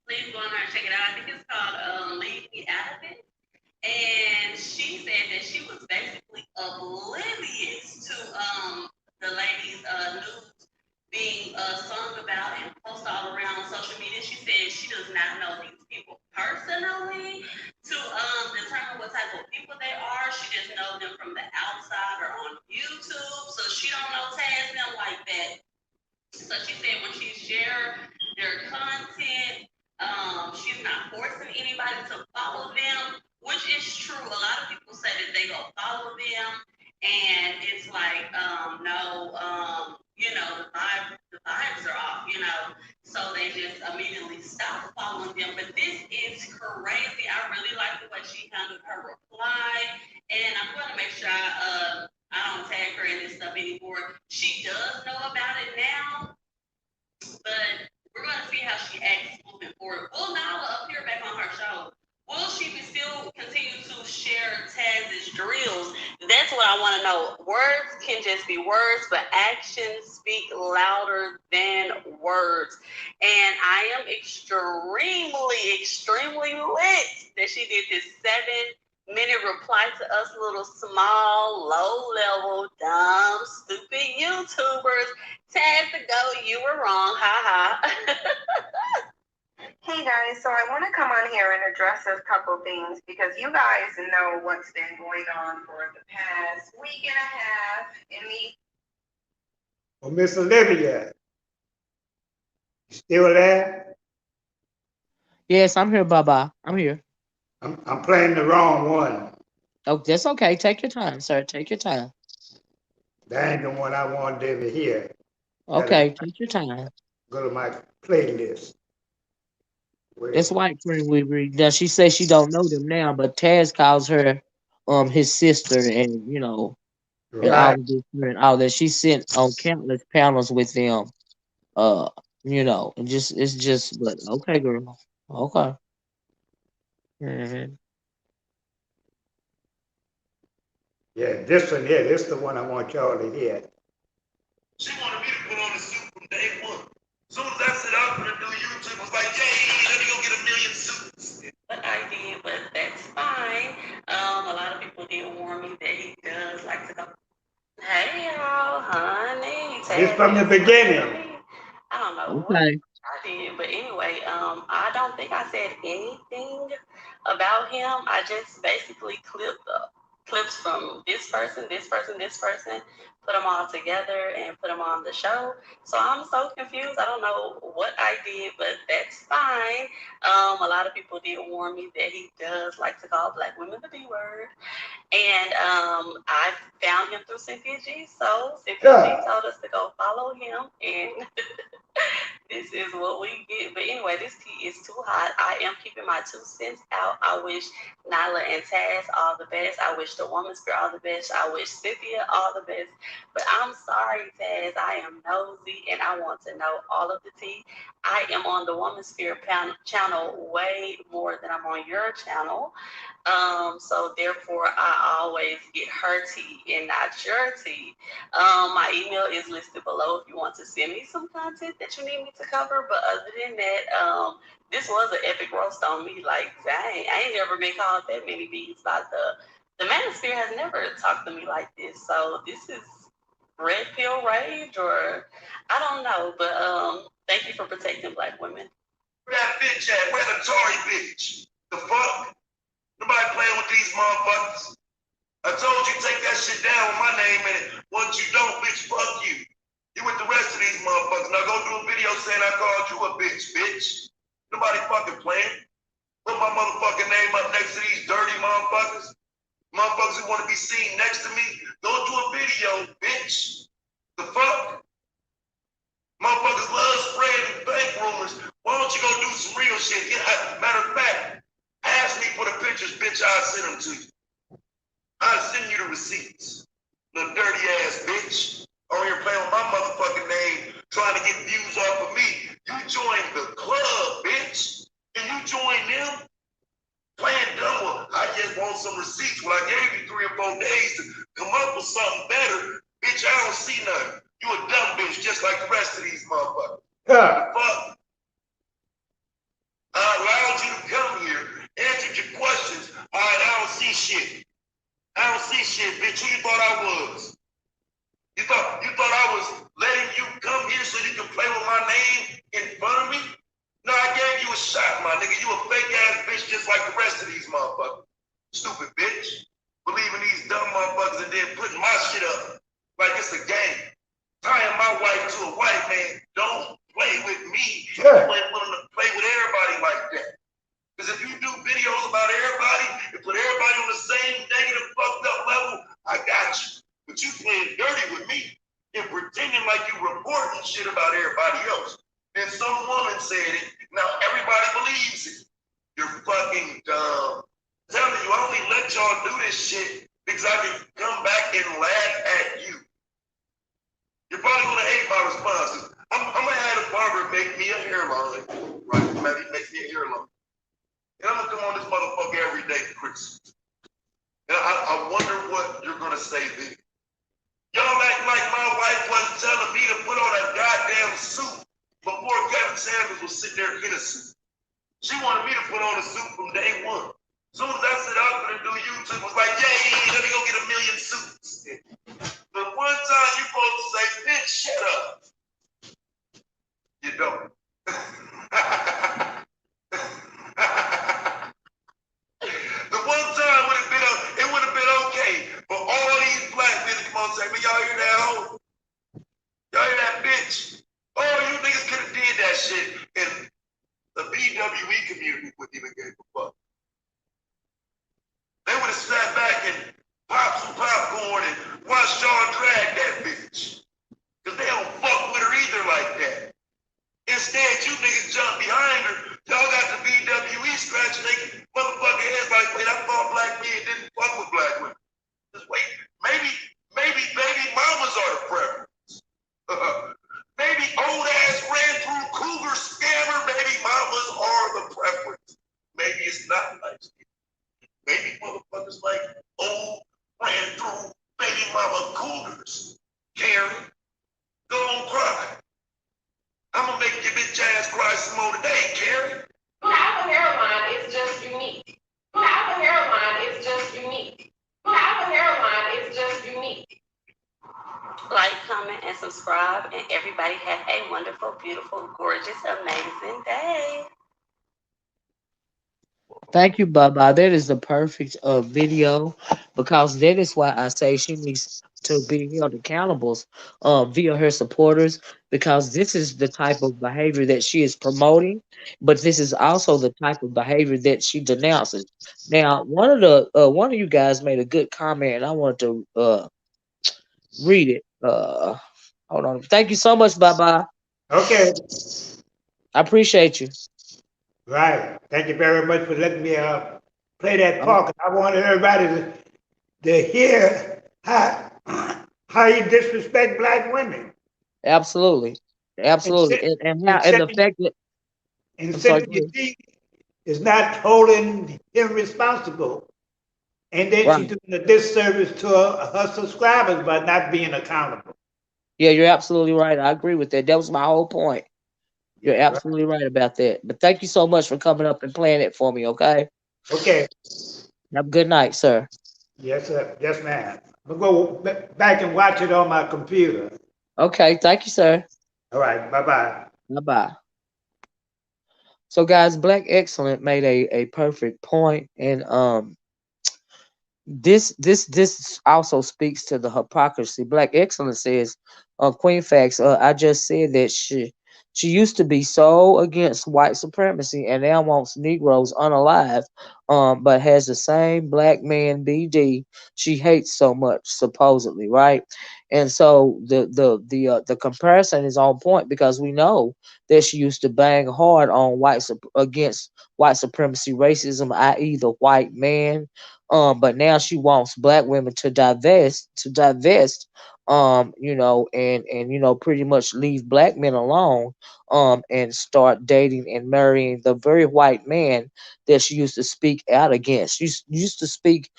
please go on there and check it out. I think it's called Leave Me Out of It. And she said that she was basically oblivious to the lady's news being sung about and post all around on social media. She said she does not know these people personally to determine what type of people they are. She just knows them from the outside or on YouTube. So she don't know Taz them like that. So she said when she share their content, she's not forcing anybody to follow them, which is true. A lot of people say that they go follow them, and it's like, no, the vibes are off, so they just immediately stop following them. But this is crazy. I really like the way she handled her reply, and I'm gonna make sure I don't tag her in this stuff anymore. She does know about it now, but we're going to see how she acts moving forward. Will Nala appear back on her show? Will she still continue to share Taz's drills? That's what I want to know. Words can just be words, but actions speak louder than words. And I am extremely lit that she did this 7-minute reply to us little small, low-level, dumb, stupid YouTubers. Taz, go, you were wrong. Ha ha. Hey guys, so I want to come on here and address a couple things because you guys know what's been going on for the past week and a half in the. Well, Miss Olivia, you still there? Yes, I'm here, Baba. I'm here. I'm playing the wrong one. Oh, that's okay. Take your time, sir. Take your time. That ain't the one I wanted to hear. Okay, take your time. Go to my playlist. That's white friend we read. Now she says she don't know them now, but Taz calls her his sister, and and all Right. of this and all that. She sent on countless panels with them. And just it's just but okay, girl. Okay. Yeah, this one here, this is the one I want y'all to hear. She wanted me to put on the suit from day one. As soon as I said I'm gonna do YouTube, I was like, yay, let me go get a million suits. But I did, but that's fine. A lot of people did warn me that he does like to go. Hey y'all, honey. This from the beginning. I don't know what Okay. I did, but anyway, I don't think I said anything about him. I just basically clipped the clips from this person, put them all together and put them on the show. So I'm so confused. I don't know what I did, but that's fine. A lot of people did warn me that he does like to call black women the B word. And I found him through Cynthia G. So Cynthia G told us to go follow him, and this is what we get. But anyway, this tea is too hot. I am keeping my 2 cents out. I wish Nyla and Taz all the best. I wish the Woman Spirit all the best. I wish Cynthia all the best. But I'm sorry, Taz. I am nosy and I want to know all of the tea. I am on the Woman Spirit channel way more than I'm on your channel. So therefore, I always get her tea and not your tea. My email is listed below if you want to send me some content that you need me to cover. But other than that, this was an epic roast on me. Like, dang, I ain't never been called that many beats by the manosphere has never talked to me like this. So this is red pill rage, or I don't know. But thank you for protecting black women. Where that bitch at? Where the Tory bitch? The fuck? Nobody playing with these motherfuckers. I told you take that shit down with my name in it. Once you don't, bitch, fuck you. You with the rest of these motherfuckers. Now go do a video saying I called you a bitch. Nobody fucking playing. Put my motherfucking name up next to these dirty motherfuckers. Motherfuckers who want to be seen next to me. Go do a video, bitch. The fuck? Motherfuckers love spreading fake rumors. Why don't you go do some real shit? Matter of fact, ask me for the pictures, bitch, I'll send them to you. I'll send you the receipts. The dirty ass bitch. Over here playing with my motherfucking name, trying to get views off of me. You joined the club, bitch. And you joined them playing dumb. I just want some receipts. When I gave you 3 or 4 days to come up with something better, bitch, I don't see nothing. You a dumb bitch just like the rest of these motherfuckers. Fuck. I allowed you to come here, answered your questions. All right, I don't see shit. I don't see shit, bitch. Who you thought I was? You thought I was letting you come here so you can play with my name in fun? just like the rest of these motherfuckers. Stupid bitch. Believing these dumb motherfuckers and then putting my shit up like it's a game. Tying my wife to a white man. Don't play with me. Sure. You ain't willing to play with everybody like that. Because if you do videos about everybody and put everybody on the same negative fucked up level, I got you. But you playing dirty with me and pretending like you reporting shit about everybody else. And some woman said it. Now everybody believes it. You're fucking dumb. I'm telling you, I only let y'all do this shit because I can come back and laugh at you. You're probably gonna hate my responses. I'm gonna have a barber make me a hairline. Right? Maybe make me a hairline. And I'm gonna come on this motherfucker every day for Christmas. And I wonder what you're gonna say then. Y'all act like my wife wasn't telling me to put on a goddamn suit before Kevin Sanders was sitting there in a suit. She wanted me to put on a suit from day one. As soon as I said I was gonna do YouTube, it was like, yay, let me go get a million suits. But one time you supposed to say, bitch, shut up. You don't. The one time it would have been okay for all these black men to come on and say, but y'all hear that hoe? Y'all hear that bitch? Oh, you niggas could have did that shit. And the BWE community wouldn't even give a fuck. They would have sat back and popped some popcorn and watched y'all drag that bitch. Because they don't fuck with her either like that. Instead, you niggas jump behind her. Y'all got the BWE scratching their motherfucking heads like, wait, I thought black men didn't fuck with black women. Just wait. Maybe baby mamas are the preference. Maybe old ass ran through cougar scammer baby mamas are the preference. Maybe it's not like maybe motherfuckers like old ran through baby mama cougars. Karen, go on cry. I'm gonna make your bitch ass cry some more today, Karen. You have a hairline, it's just unique. You have a hairline, it's just unique. You have a hairline, it's just unique. Like, comment, and subscribe, and everybody have a wonderful, beautiful, gorgeous, amazing day. Thank you, Baba. That is the perfect video because that is why I say she needs to be held accountable via her supporters because this is the type of behavior that she is promoting, but this is also the type of behavior that she denounces. Now, one of you guys made a good comment, and I wanted to read it. Hold on. Thank you so much, Baba. Okay. I appreciate you. Right. Thank you very much for letting me play that Um, part. I wanted everybody to hear how you disrespect black women. Absolutely, And, absolutely, Cyn- and how and, and the Cynthia, fact that and I'm sorry. Go Cynthia ahead. G is not holding him responsible. And then Right. she's doing a disservice to her subscribers by not being accountable. Yeah, you're absolutely right. I agree with that. That was my whole point. You're Right. absolutely right about that. But thank you so much for coming up and playing it for me. Okay. Okay. Have a good night, sir. Yes, sir. Yes, ma'am. I'm going to go back and watch it on my computer. Okay. Thank you, sir. All right. Bye-bye. Bye bye. So, guys, Black Excellent made a perfect point, and this also speaks to the hypocrisy. Black Excellence says, Queen Facts, I just said that she used to be so against white supremacy and now wants Negroes unalive, but has the same black man BD she hates so much, supposedly, right? And so the comparison is on point because we know that she used to bang hard on against white supremacy racism, i.e. the white man, but now she wants black women to divest, and pretty much leave black men alone, and start dating and marrying the very white man that she used to speak out against. She used to speak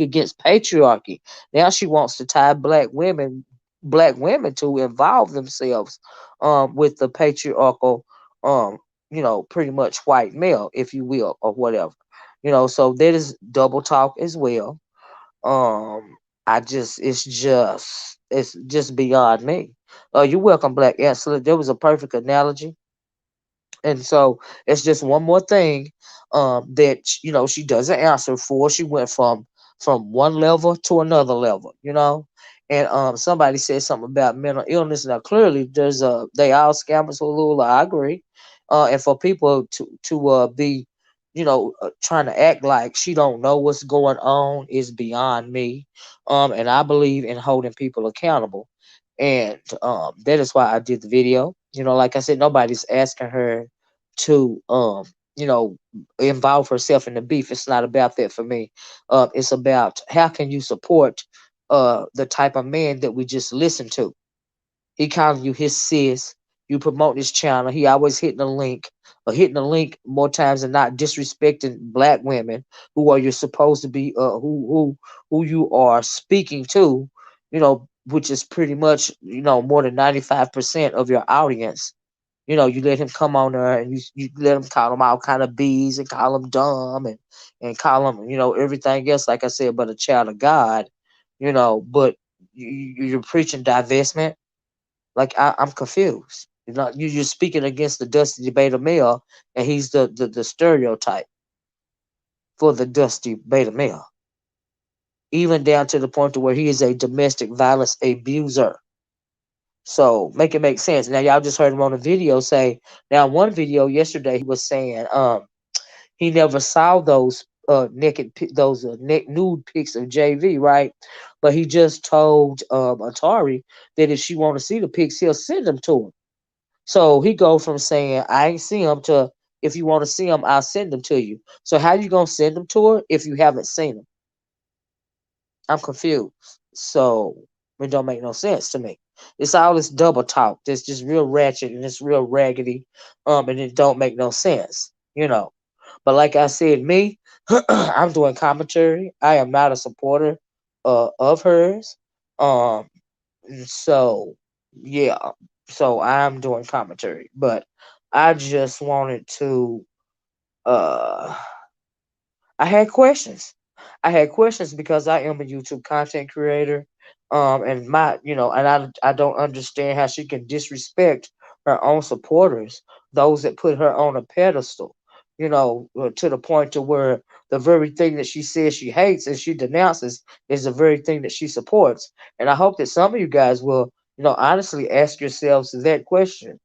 against patriarchy. Now she wants to tie black women to involve themselves with the patriarchal, pretty much white male, if you will, or whatever. So that is double talk as well. um it's just beyond me. You're welcome, Black Excellent. There was a perfect analogy. And so it's just one more thing that she doesn't answer for. She went from one level to another level, And somebody said something about mental illness. Now clearly there's they all scammers, Lula. I agree. And for people to be trying to act like she don't know what's going on is beyond me. And I believe in holding people accountable, and that is why I did the video. Like I said, nobody's asking her to you know involve herself in the beef. It's not about that for me. It's about how can you support the type of man that we just listened to. He calling you his sis. You promote his channel. He always hitting the link more times than not, disrespecting black women who are you supposed to be, who you are speaking to, which is pretty much more than 95% of your audience. You let him come on there and you let him call them all kind of bees and call him dumb and call him everything else, like I said, but a child of God. But you're preaching divestment. Like I'm confused. You're speaking against the dusty beta male, and he's the stereotype for the dusty beta male, even down to the point to where he is a domestic violence abuser. So make it make sense. Now y'all just heard him on a video say. Now one video yesterday he was saying he never saw those those neck nude pics of JV, right? But he just told Atari that if she want to see the pics, he'll send them to him. So he go from saying I ain't see him to if you want to see him, I'll send them to you. So how you gonna send them to her if you haven't seen them? I'm confused. So it don't make no sense to me. It's all this double talk. That's just real ratchet and it's real raggedy. And it don't make no sense. But like I said, me, I'm doing commentary. I am not a supporter of hers. Um, so yeah, so I'm doing commentary, but I just wanted to. Uh, I had questions. I had questions because I am a YouTube content creator, and I don't understand how she can disrespect her own supporters, those that put her on a pedestal, to the point to where the very thing that she says she hates and she denounces is the very thing that she supports. And I hope that some of you guys will, honestly ask yourselves that question.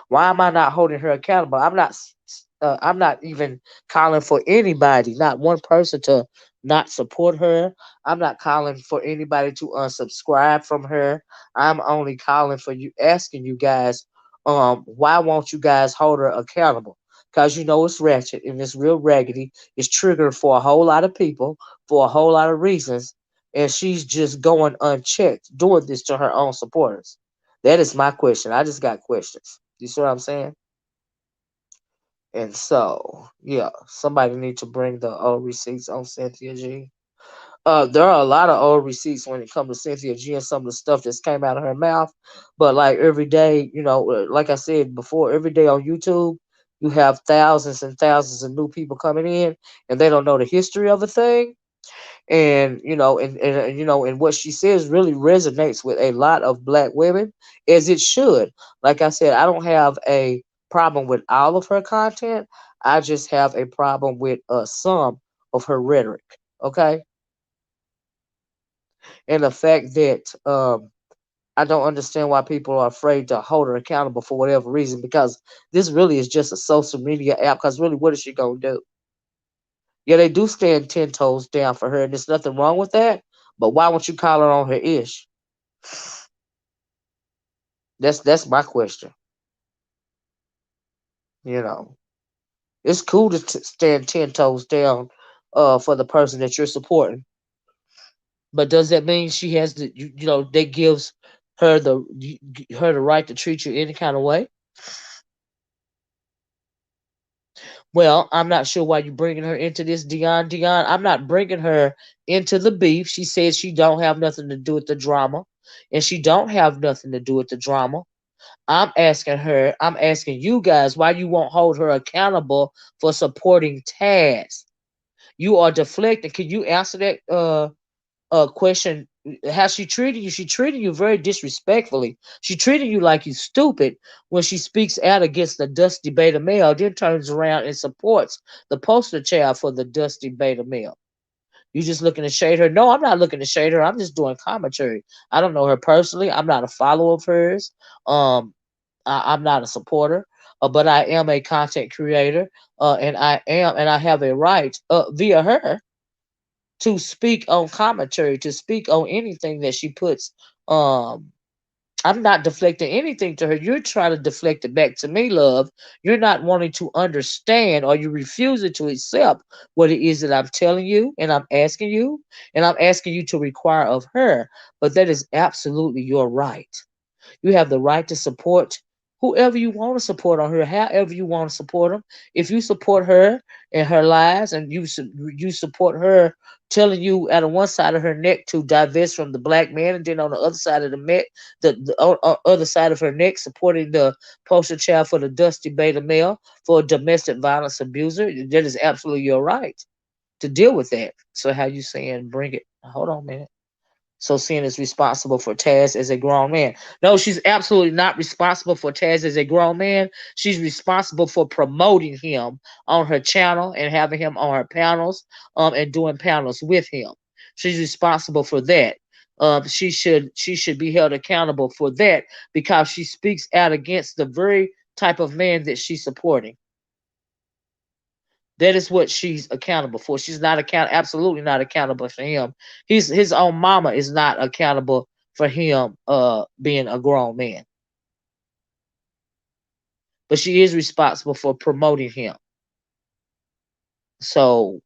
Why am I not holding her accountable? I'm not even calling for anybody, not one person to not support her. I'm not calling for anybody to unsubscribe from her. I'm only calling for you, asking you guys, why won't you guys hold her accountable? Because it's ratchet and it's real raggedy. It's triggering for a whole lot of people for a whole lot of reasons. And she's just going unchecked, doing this to her own supporters. That is my question. I just got questions. You see what I'm saying? And so, yeah, somebody need to bring the old receipts on Cynthia G. There are a lot of old receipts when it comes to Cynthia G and some of the stuff that's came out of her mouth. But like every day, like I said before, every day on YouTube, you have thousands and thousands of new people coming in, and they don't know the history of a thing. And and what she says really resonates with a lot of black women, as it should. Like I said, I don't have a problem with all of her content. I just have a problem with some of her rhetoric. Okay, and the fact that I don't understand why people are afraid to hold her accountable for whatever reason, because this really is just a social media app. Because really, what is she gonna do? Yeah, they do stand 10 toes down for her, and there's nothing wrong with that. But why won't you call her on her ish? That's my question. You know, it's cool to stand 10 toes down, for the person that you're supporting. But does that mean she has the that gives her the right to treat you any kind of way? Well, I'm not sure why you're bringing her into this, Dion. Dion, I'm not bringing her into the beef. She says she don't have nothing to do with the drama, and she don't have nothing to do with the drama. I'm asking you guys why you won't hold her accountable for supporting Taz. You are deflecting. Can you answer that? question how she treated you. She treated you very disrespectfully. She treated you like you stupid when she speaks out against the dusty beta male, then turns around and supports the poster child for the dusty beta male. You just looking to shade her? No, I'm not looking to shade her. I'm just doing commentary. I don't know her personally. I'm not a follower of hers. Um, I'm not a supporter, but I am a content creator, and I have a right via her to speak on commentary, to speak on anything that she puts. Um, I'm not deflecting anything to her. You're trying to deflect it back to me, love. You're not wanting to understand, or you refusing to accept what it is that I'm telling you and I'm asking you to require of her. But that is absolutely your right. You have the right to support whoever you want to support on her, however you want to support them. If you support her and her lies, and you support her telling you out of one side of her neck to divest from the black man, and then on the other side of the neck, the other side of her neck, supporting the poster child for the dusty beta male for a domestic violence abuser, that is absolutely your right to deal with that. So how you saying bring it? Hold on a minute. So Sin is responsible for Taz as a grown man. No, she's absolutely not responsible for Taz as a grown man. She's responsible for promoting him on her channel and having him on her panels, and doing panels with him. She's responsible for that. She should be held accountable for that because she speaks out against the very type of man that she's supporting. That is what she's accountable for. She's not absolutely not accountable for him. His own mama is not accountable for him being a grown man. But she is responsible for promoting him. So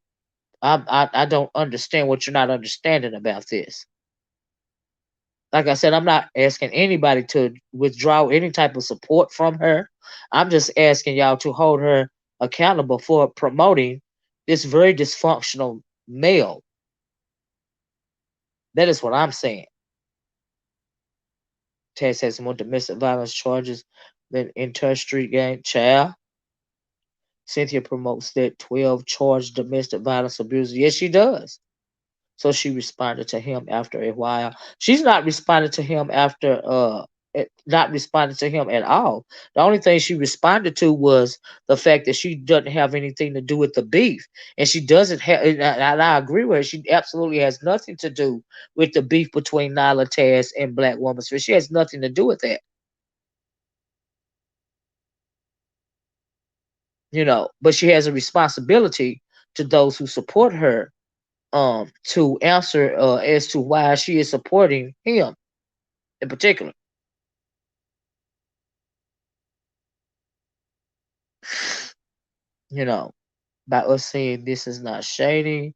I don't understand what you're not understanding about this. Like I said, I'm not asking anybody to withdraw any type of support from her. I'm just asking y'all to hold her accountable for promoting this very dysfunctional male. That is what I'm saying. Taz has more domestic violence charges than entire street gang. Child. Cynthia promotes that 12 charged domestic violence abuser. Yes, she does. So she responded to him after a while. She's not responding to him after not responding to him at all. The only thing she responded to was the fact that she doesn't have anything to do with the beef. And she doesn't have, and I agree with her, she absolutely has nothing to do with the beef between Nyla Taz and Black Woman. So she has nothing to do with that. But she has a responsibility to those who support her, to answer as to why she is supporting him in particular. you know by us saying this is not shady,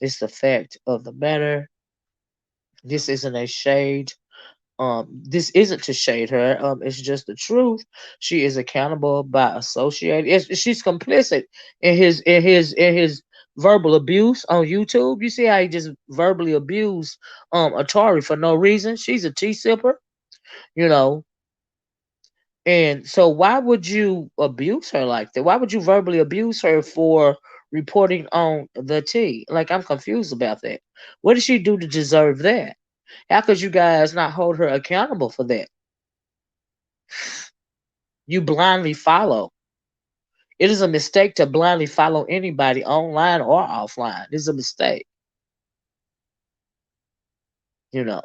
it's the fact of the matter. This isn't a shade. This isn't to shade her. It's just the truth. She is accountable by associating. She's complicit in his verbal abuse on YouTube. You see how he just verbally abused Atari for no reason. She's a tea sipper, you know. And so why would you abuse her like that? Why would you verbally abuse her for reporting on the tea? Like, I'm confused about that. What did she do to deserve that? How could you guys not hold her accountable for that? You blindly follow. It is a mistake to blindly follow anybody online or offline. It's a mistake. You know.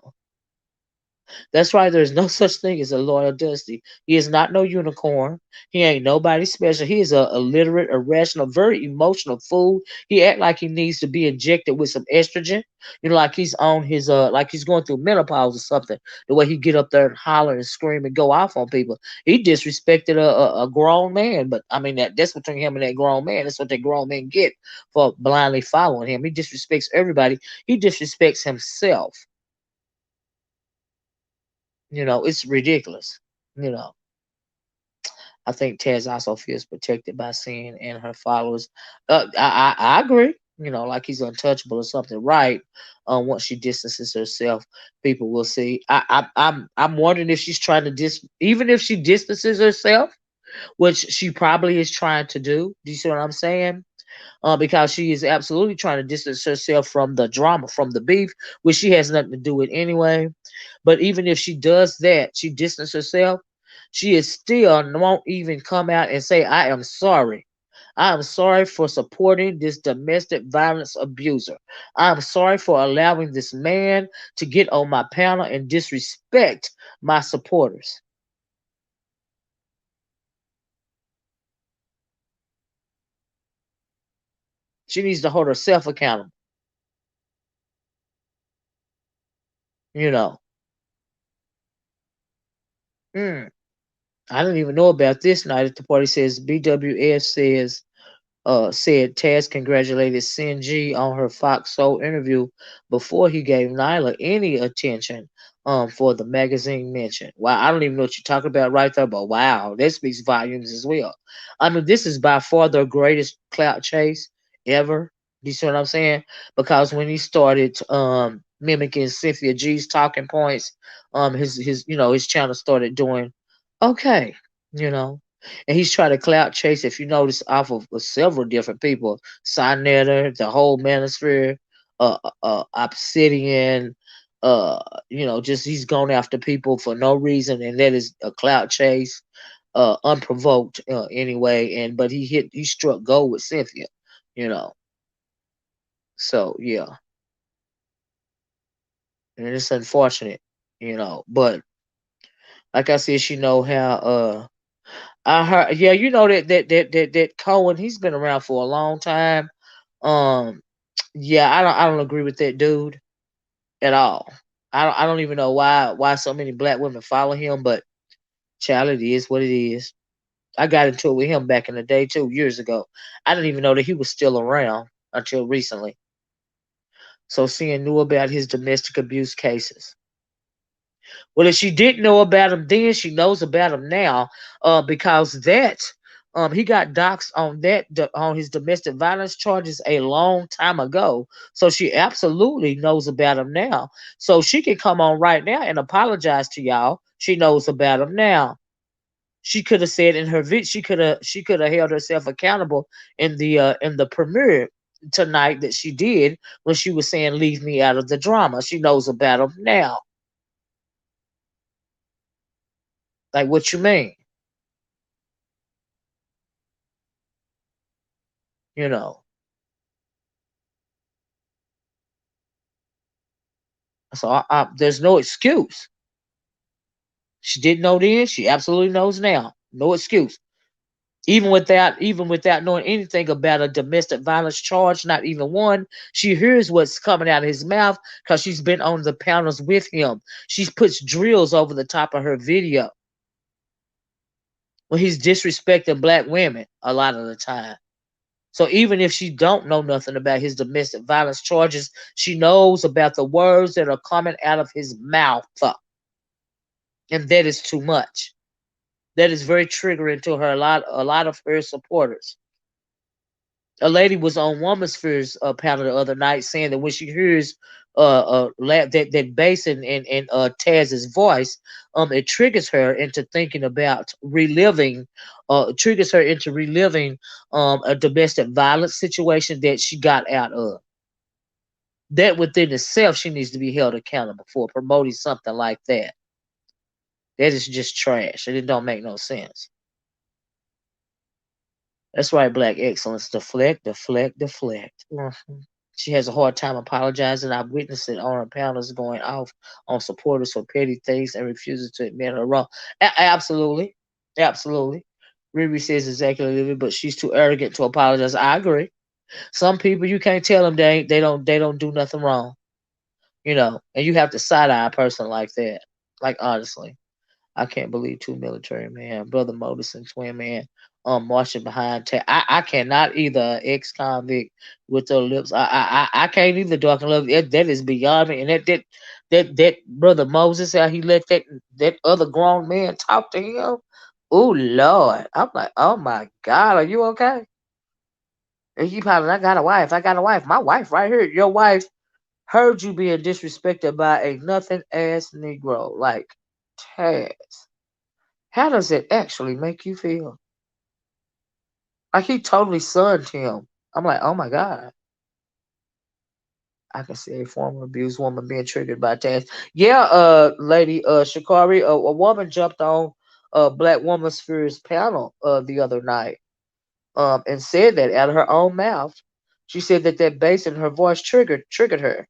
That's right. There's no such thing as a loyal Dusty. He is not no unicorn. He ain't nobody special. He is a illiterate, irrational, very emotional fool. He act like he needs to be injected with some estrogen. Like he's on his like he's going through menopause or something. The way he get up there and holler and scream and go off on people. He disrespected a grown man. But I mean that's between him and that grown man. That's what that grown man get for blindly following him. He disrespects everybody. He disrespects himself. It's ridiculous. You know, I think Taz also feels protected by Sin and her followers. I agree. Like he's untouchable or something, right? Once she distances herself, people will see. I'm wondering if she's trying to even if she distances herself, which she probably is trying to do. Do you see what I'm saying? because she is absolutely trying to distance herself from the drama, from the beef, which she has nothing to do with anyway. But even if she does that, she distances herself, she is still won't even come out and say, I am sorry. I am sorry for supporting this domestic violence abuser. I am sorry for allowing this man to get on my panel and disrespect my supporters. She needs to hold herself accountable, you know. Mm. I didn't even know about this night at the party. Says BWF said Taz congratulated Cyn G on her Fox Soul interview before he gave Nyla any attention for the magazine mention. Wow, I don't even know what you're talking about right there, but wow, that speaks volumes as well. I mean, this is by far the greatest clout chase ever. You see what I'm saying? Because when he started mimicking Cynthia G's talking points, his his channel started doing okay, you know. And he's trying to clout chase, if you notice, off of several different people. Sinetter, the whole Manosphere, Obsidian, uh, just he's gone after people for no reason, and that is a clout chase, unprovoked, anyway. And but he struck gold with Cynthia, you know. So yeah, and it's unfortunate, But like I said, she know how. I heard, yeah, you know that Cohen, he's been around for a long time. Um, yeah, I don't agree with that dude at all. I don't even know why so many black women follow him, but child, it is what it is. I got into it with him back in the day 2 years ago. I didn't even know that he was still around until recently. So seeing knew about his domestic abuse cases. Well, if she didn't know about him then, she knows about him now, because that he got doxxed on on his domestic violence charges a long time ago. So she absolutely knows about him now. So she can come on right now and apologize to y'all. She knows about him now. She could have said in her vid, she could have held herself accountable in the premiere tonight that she did when she was saying leave me out of the drama. She knows about him now. Like, what you mean? You know. So there's no excuse. She didn't know then. She absolutely knows now. No excuse. Even without knowing anything about a domestic violence charge, not even one, she hears what's coming out of his mouth because she's been on the panels with him. She puts drills over the top of her video when he's disrespecting black women a lot of the time. So even if she don't know nothing about his domestic violence charges, she knows about the words that are coming out of his mouth. And that is too much. That is very triggering to her. A lot of her supporters. A lady was on Woman Sphere's panel the other night saying that when she hears that bass in Taz's voice, it triggers her into thinking about reliving, triggers her into reliving a domestic violence situation that she got out of. That within itself, she needs to be held accountable for promoting something like that. That is just trash, and it don't make no sense. That's right, Black Excellence. Deflect, deflect, deflect. She has a hard time apologizing. I've witnessed it on her panels going off on supporters for petty things and refuses to admit her wrong. Absolutely. Absolutely. Riri says exactly, Olivia, but she's too arrogant to apologize. I agree. Some people you can't tell them they don't do nothing wrong. And you have to side eye a person like that. Like, honestly. I can't believe two military man, brother Modus and twin man, marching behind. I cannot either ex convict with their lips. I can't either. Dark and love. That is beyond me. And that brother Moses, how he let that other grown man talk to him. Oh Lord, I'm like, oh my God, are you okay? And he probably, I got a wife. I got a wife. My wife right here. Your wife heard you being disrespected by a nothing ass Negro like Taz. How does it actually make you feel? Like he totally sunned him. I'm like, oh my God. I can see a former abused woman being triggered by Taz. Yeah, lady, Shakari, a woman jumped on Black Woman Sphere's panel the other night, and said that out of her own mouth. She said that that bass in her voice triggered her.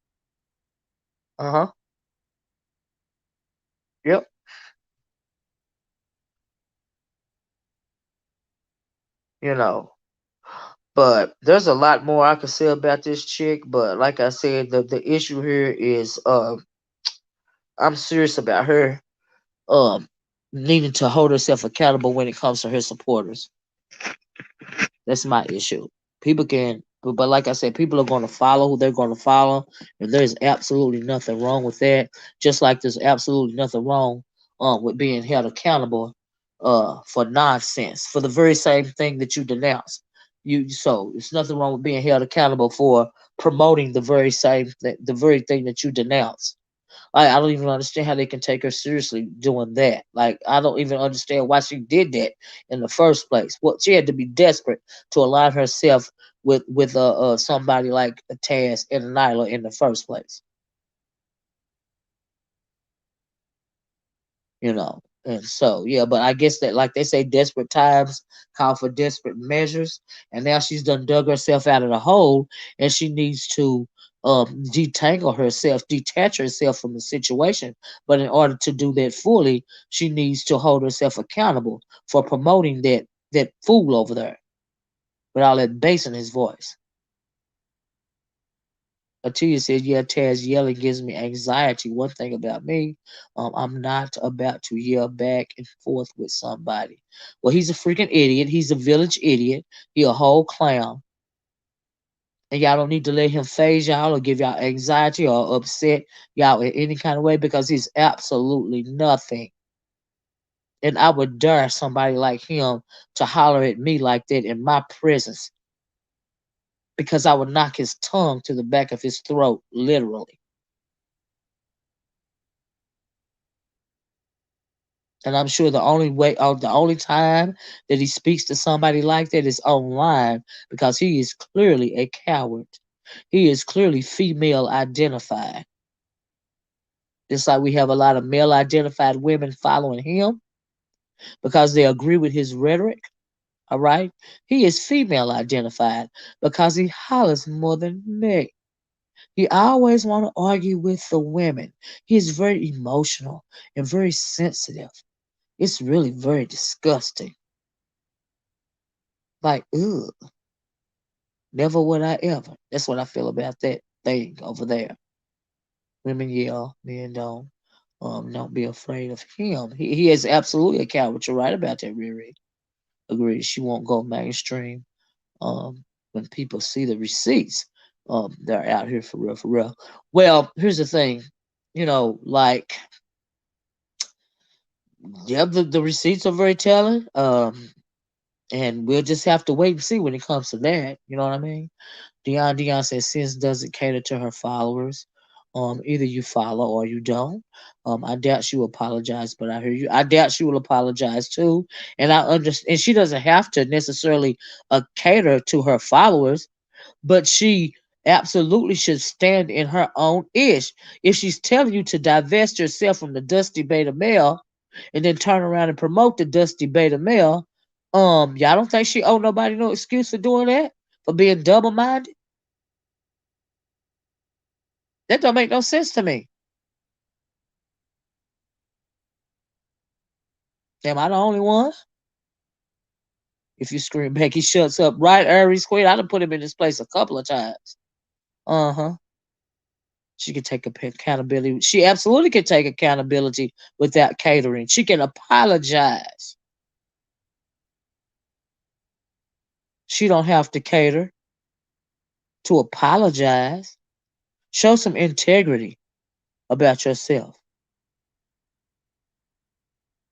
Uh huh. Yep. You know, but there's a lot more I could say about this chick. But like I said, the issue here is, I'm serious about her um needing to hold herself accountable when it comes to her supporters. That's my issue. People can, but like I said, people are going to follow who they're going to follow, and there's absolutely nothing wrong with that. Just like there's absolutely nothing wrong with being held accountable for nonsense, for the very same thing that you denounce. So it's nothing wrong with being held accountable for promoting the very the very thing that you denounce. I don't even understand how they can take her seriously doing that. Like, I don't even understand why she did that in the first place. Well, she had to be desperate to align herself with somebody like Taz and Nyla in the first place. You know. And so, yeah, but I guess that, like they say, desperate times call for desperate measures. And now she's done dug herself out of the hole, and she needs to detangle herself, detach herself from the situation. But in order to do that fully, she needs to hold herself accountable for promoting that fool over there with all that bass in his voice. Atuya said, yeah, Taz yelling gives me anxiety. One thing about me, I'm not about to yell back and forth with somebody. Well, he's a freaking idiot. He's a village idiot. He a whole clown. And y'all don't need to let him phase y'all or give y'all anxiety or upset y'all in any kind of way, because he's absolutely nothing. And I would dare somebody like him to holler at me like that in my presence, because I would knock his tongue to the back of his throat, literally. And I'm sure the only way, or the only time that he speaks to somebody like that is online, because he is clearly a coward. He is clearly female identified. Just like we have a lot of male identified women following him because they agree with his rhetoric. All right. He is female identified because he hollers more than me. He always want to argue with the women. He is very emotional and very sensitive. It's really very disgusting. Like, ugh, never would I ever. That's what I feel about that thing over there. Women yell, men don't. Don't be afraid of him. He is absolutely a coward. You're right about that, Riri. Agreed. She won't go mainstream. When people see the receipts, they're out here for real, for real. Well, here's the thing. Like, yeah, the receipts are very telling. And we'll just have to wait and see when it comes to that. You know what I mean? Dion says Sis doesn't cater to her followers. Either you follow or you don't. I doubt she will apologize, but I hear you. I doubt she will apologize too. And I understand. And she doesn't have to necessarily cater to her followers, but she absolutely should stand in her own ish. If she's telling you to divest yourself from the dusty beta male, and then turn around and promote the dusty beta male, y'all don't think she owe nobody no excuse for doing that, for being double minded? That don't make no sense to me. Am I the only one? If you scream back, he shuts up. Right, Aries Queen? I done put him in this place a couple of times. Uh-huh. She can take accountability. She absolutely can take accountability without catering. She can apologize. She don't have to cater to apologize. Show some integrity about yourself.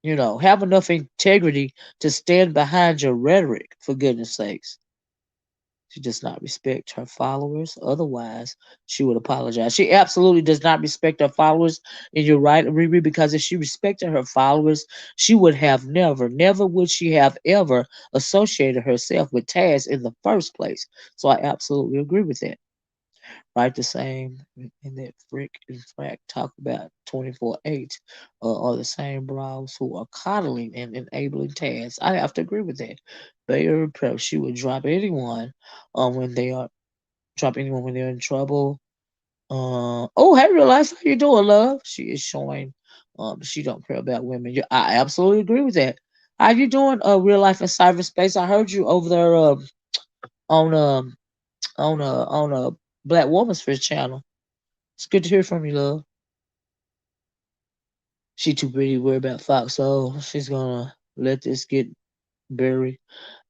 Have enough integrity to stand behind your rhetoric, for goodness sakes. She does not respect her followers. Otherwise, she would apologize. She absolutely does not respect her followers. And you're right, Riri, because if she respected her followers, she would have never would she have ever associated herself with Taz in the first place. So I absolutely agree with that. Right, the same in that Frick and Frack talk about 24/8 are the same bros who are coddling and enabling Taz. I have to agree with that. Bayer Prep, she would when they are drop anyone when they're in trouble. Oh, hey, real life, how you doing, love? She is showing she don't care about women. I absolutely agree with that. How you doing, real life in cyberspace? I heard you over there on on Black Woman's First channel. It's good to hear from you, love. She too pretty to worry about Fox, so she's gonna let this get buried.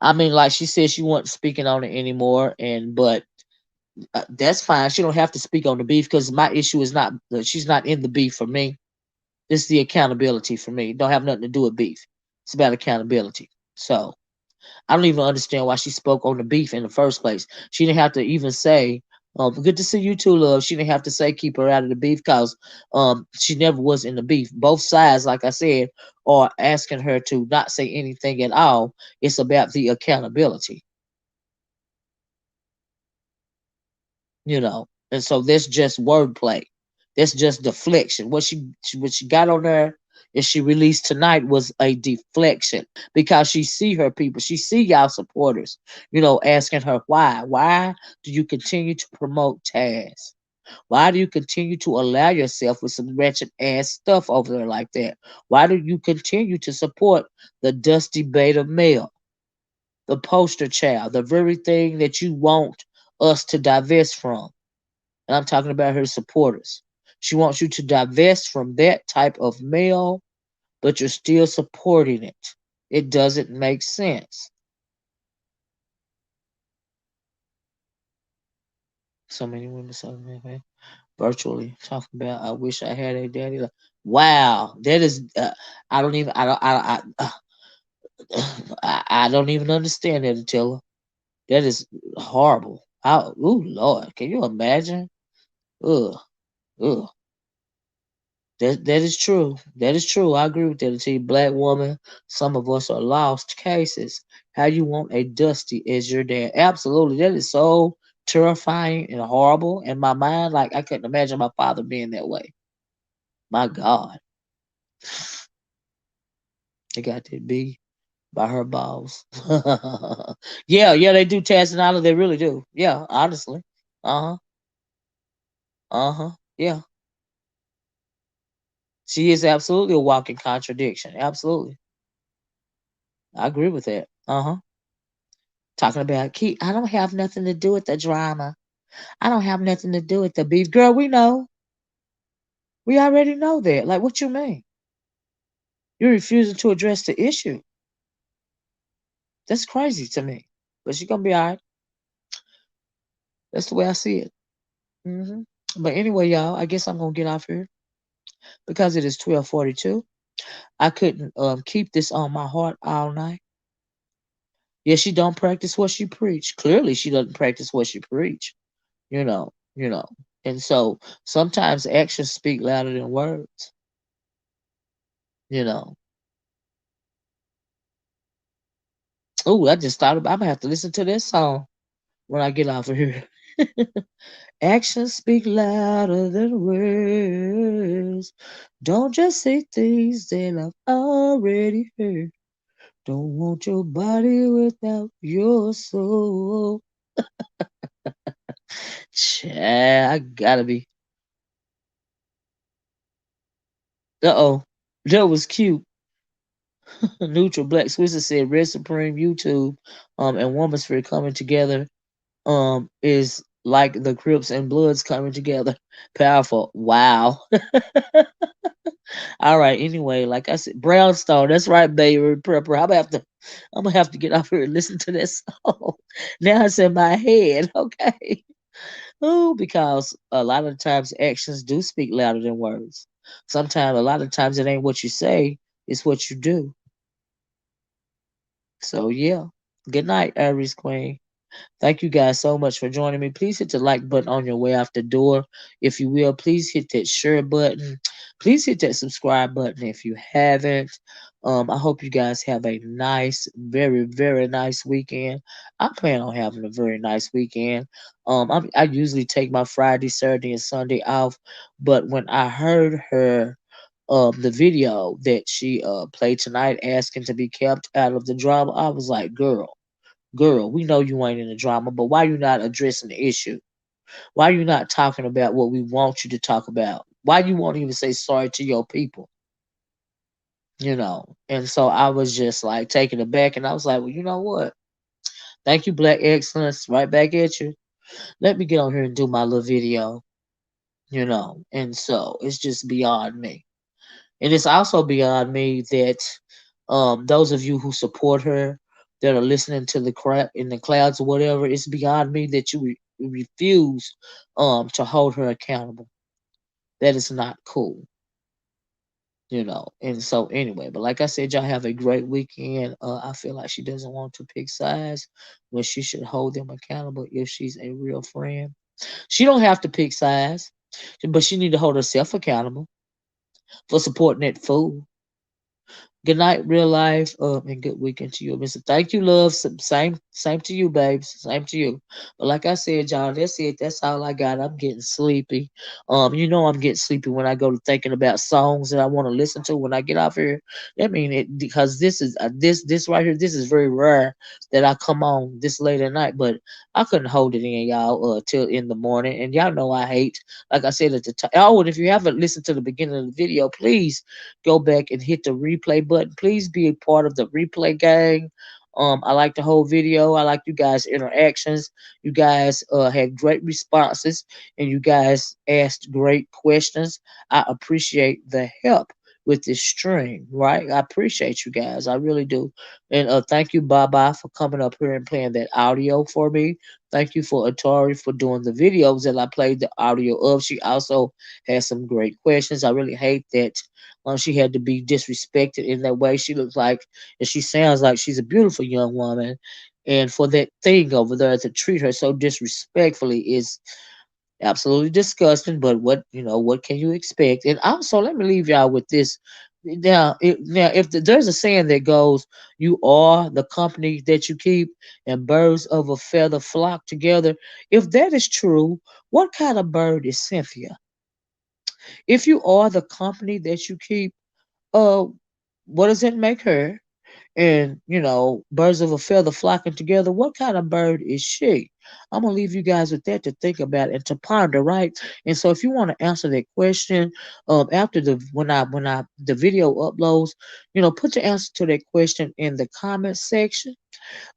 I mean, like she said, she wasn't speaking on it anymore, and but that's fine. She don't have to speak on the beef because my issue is not she's not in the beef for me. It's the accountability for me. It don't have nothing to do with beef. It's about accountability. So I don't even understand why she spoke on the beef in the first place. She didn't have to even say, good to see you too, love. She didn't have to say keep her out of the beef because she never was in the beef. Both sides, like I said, are asking her to not say anything at all. It's about the accountability, you know. And so that's just wordplay. That's just deflection. What she got on there and she released tonight was a deflection because she see her people, she see y'all supporters, asking her why. Why do you continue to promote Taz? Why do you continue to allow yourself with some wretched ass stuff over there like that? Why do you continue to support the dusty beta male, the poster child, the very thing that you want us to divest from? And I'm talking about her supporters. She wants you to divest from that type of male, but you're still supporting it. It doesn't make sense. So many women, virtually talking about. I wish I had a daddy. Wow, that is. I don't even. I don't. I don't even understand that, Attila. That is horrible. Ooh, Lord, can you imagine? Ugh, ugh. That is true. That is true. I agree with that. Until you black woman, some of us are lost cases. How you want a Dusty as your dad? Absolutely. That is so terrifying and horrible in my mind. Like I couldn't imagine my father being that way. My God. They got that B by her balls. Yeah, they do Taz and Isla. They really do. Yeah, honestly. Uh-huh. Uh-huh. Yeah. She is absolutely a walking contradiction. Absolutely. I agree with that. Uh-huh. Talking about Keith, I don't have nothing to do with the drama. I don't have nothing to do with the beef. Girl, we know. We already know that. Like, what you mean? You're refusing to address the issue. That's crazy to me. But she's gonna be all right. That's the way I see it. hmm But anyway, y'all, I guess I'm gonna get off here because it is 12:42. I couldn't keep this on my heart all night. Yeah, she don't practice what she preach. Clearly, she doesn't practice what she preach. You know. And so sometimes actions speak louder than words. You know. Oh, I just thought about. I'm gonna have to listen to this song when I get off of here. Actions speak louder than words. Don't just say things that I've already heard. Don't want your body without your soul. Child, I gotta be. Uh-oh. That was cute. Neutral Black Swisher said Red Supreme YouTube and Womansphere coming together is like the Crips and Bloods coming together. Powerful. Wow. All right. Anyway, like I said, Brownstone. That's right, baby. Prepper. I'm gonna have to get off here and listen to that song. Now it's in my head. Okay. Oh, because a lot of times actions do speak louder than words. Sometimes, a lot of times, it ain't what you say; it's what you do. So yeah. Good night, Aries Queen. Thank you guys so much for joining me. Please hit the like button on your way out the door, if you will. Please hit that share button. Please hit that subscribe button if you haven't. I hope you guys have a nice, very, very nice weekend. I plan on having a very nice weekend. I usually take my Friday, Saturday, and Sunday off, but when I heard the video that she played tonight asking to be kept out of the drama, I was like, girl, we know you ain't in the drama, but why you not addressing the issue? Why you not talking about what we want you to talk about? Why you won't even say sorry to your people? And so I was just like taken aback, and I was like, well, you know what? Thank you, Black Excellence. Right back at you. Let me get on here and do my little video. And so it's just beyond me. And it's also beyond me that those of you who support her, that are listening to the crap in the clouds or whatever, it's beyond me that you refuse to hold her accountable. That is not cool. And so anyway, but like I said, y'all have a great weekend. I feel like she doesn't want to pick sides when she should hold them accountable if she's a real friend. She don't have to pick sides, but she need to hold herself accountable for supporting that fool. Good night, real life, and good weekend to you, Mister. Thank you, love. Same to you, babes. Same to you. But like I said, y'all, that's it. That's all I got. I'm getting sleepy. I'm getting sleepy when I go to thinking about songs that I want to listen to when I get off here. I mean it because this right here. This is very rare that I come on this late at night. But I couldn't hold it in, y'all, till in the morning. And y'all know I hate. Like I said at the time. Oh, and if you haven't listened to the beginning of the video, please go back and hit the replay button. Please be a part of the replay gang. I like the whole video. I like you guys' interactions. You guys had great responses, and you guys asked great questions. I appreciate the help with this stream, right? I appreciate you guys. I really do. And thank you, Baba, for coming up here and playing that audio for me. Thank you for Atari for doing the videos that I played the audio of. She also had some great questions. I really hate that she had to be disrespected in that way. She looks like, and she sounds like she's a beautiful young woman. And for that thing over there to treat her so disrespectfully is absolutely disgusting. But what can you expect? And also, let me leave y'all with this. Now, if there's a saying that goes, "You are the company that you keep," and birds of a feather flock together. If that is true, what kind of bird is Cynthia? If you are the company that you keep, uh, what does it make her? And birds of a feather flocking together. What kind of bird is she? I'm gonna leave you guys with that to think about and to ponder, right? And so, if you want to answer that question, after when I the video uploads, put your answer to that question in the comment section.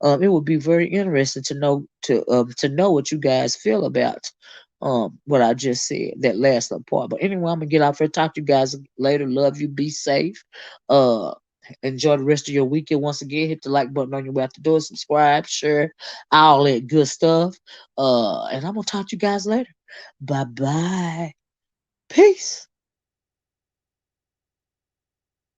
It would be very interesting to know what you guys feel about what I just said, that last little part. But anyway, I'm gonna get off here. Talk to you guys later. Love you. Be safe. Uh, enjoy the rest of your weekend. Once again, hit the like button on your way out the door. Subscribe, share, all that good stuff. And I'm gonna talk to you guys later. Bye bye. Peace.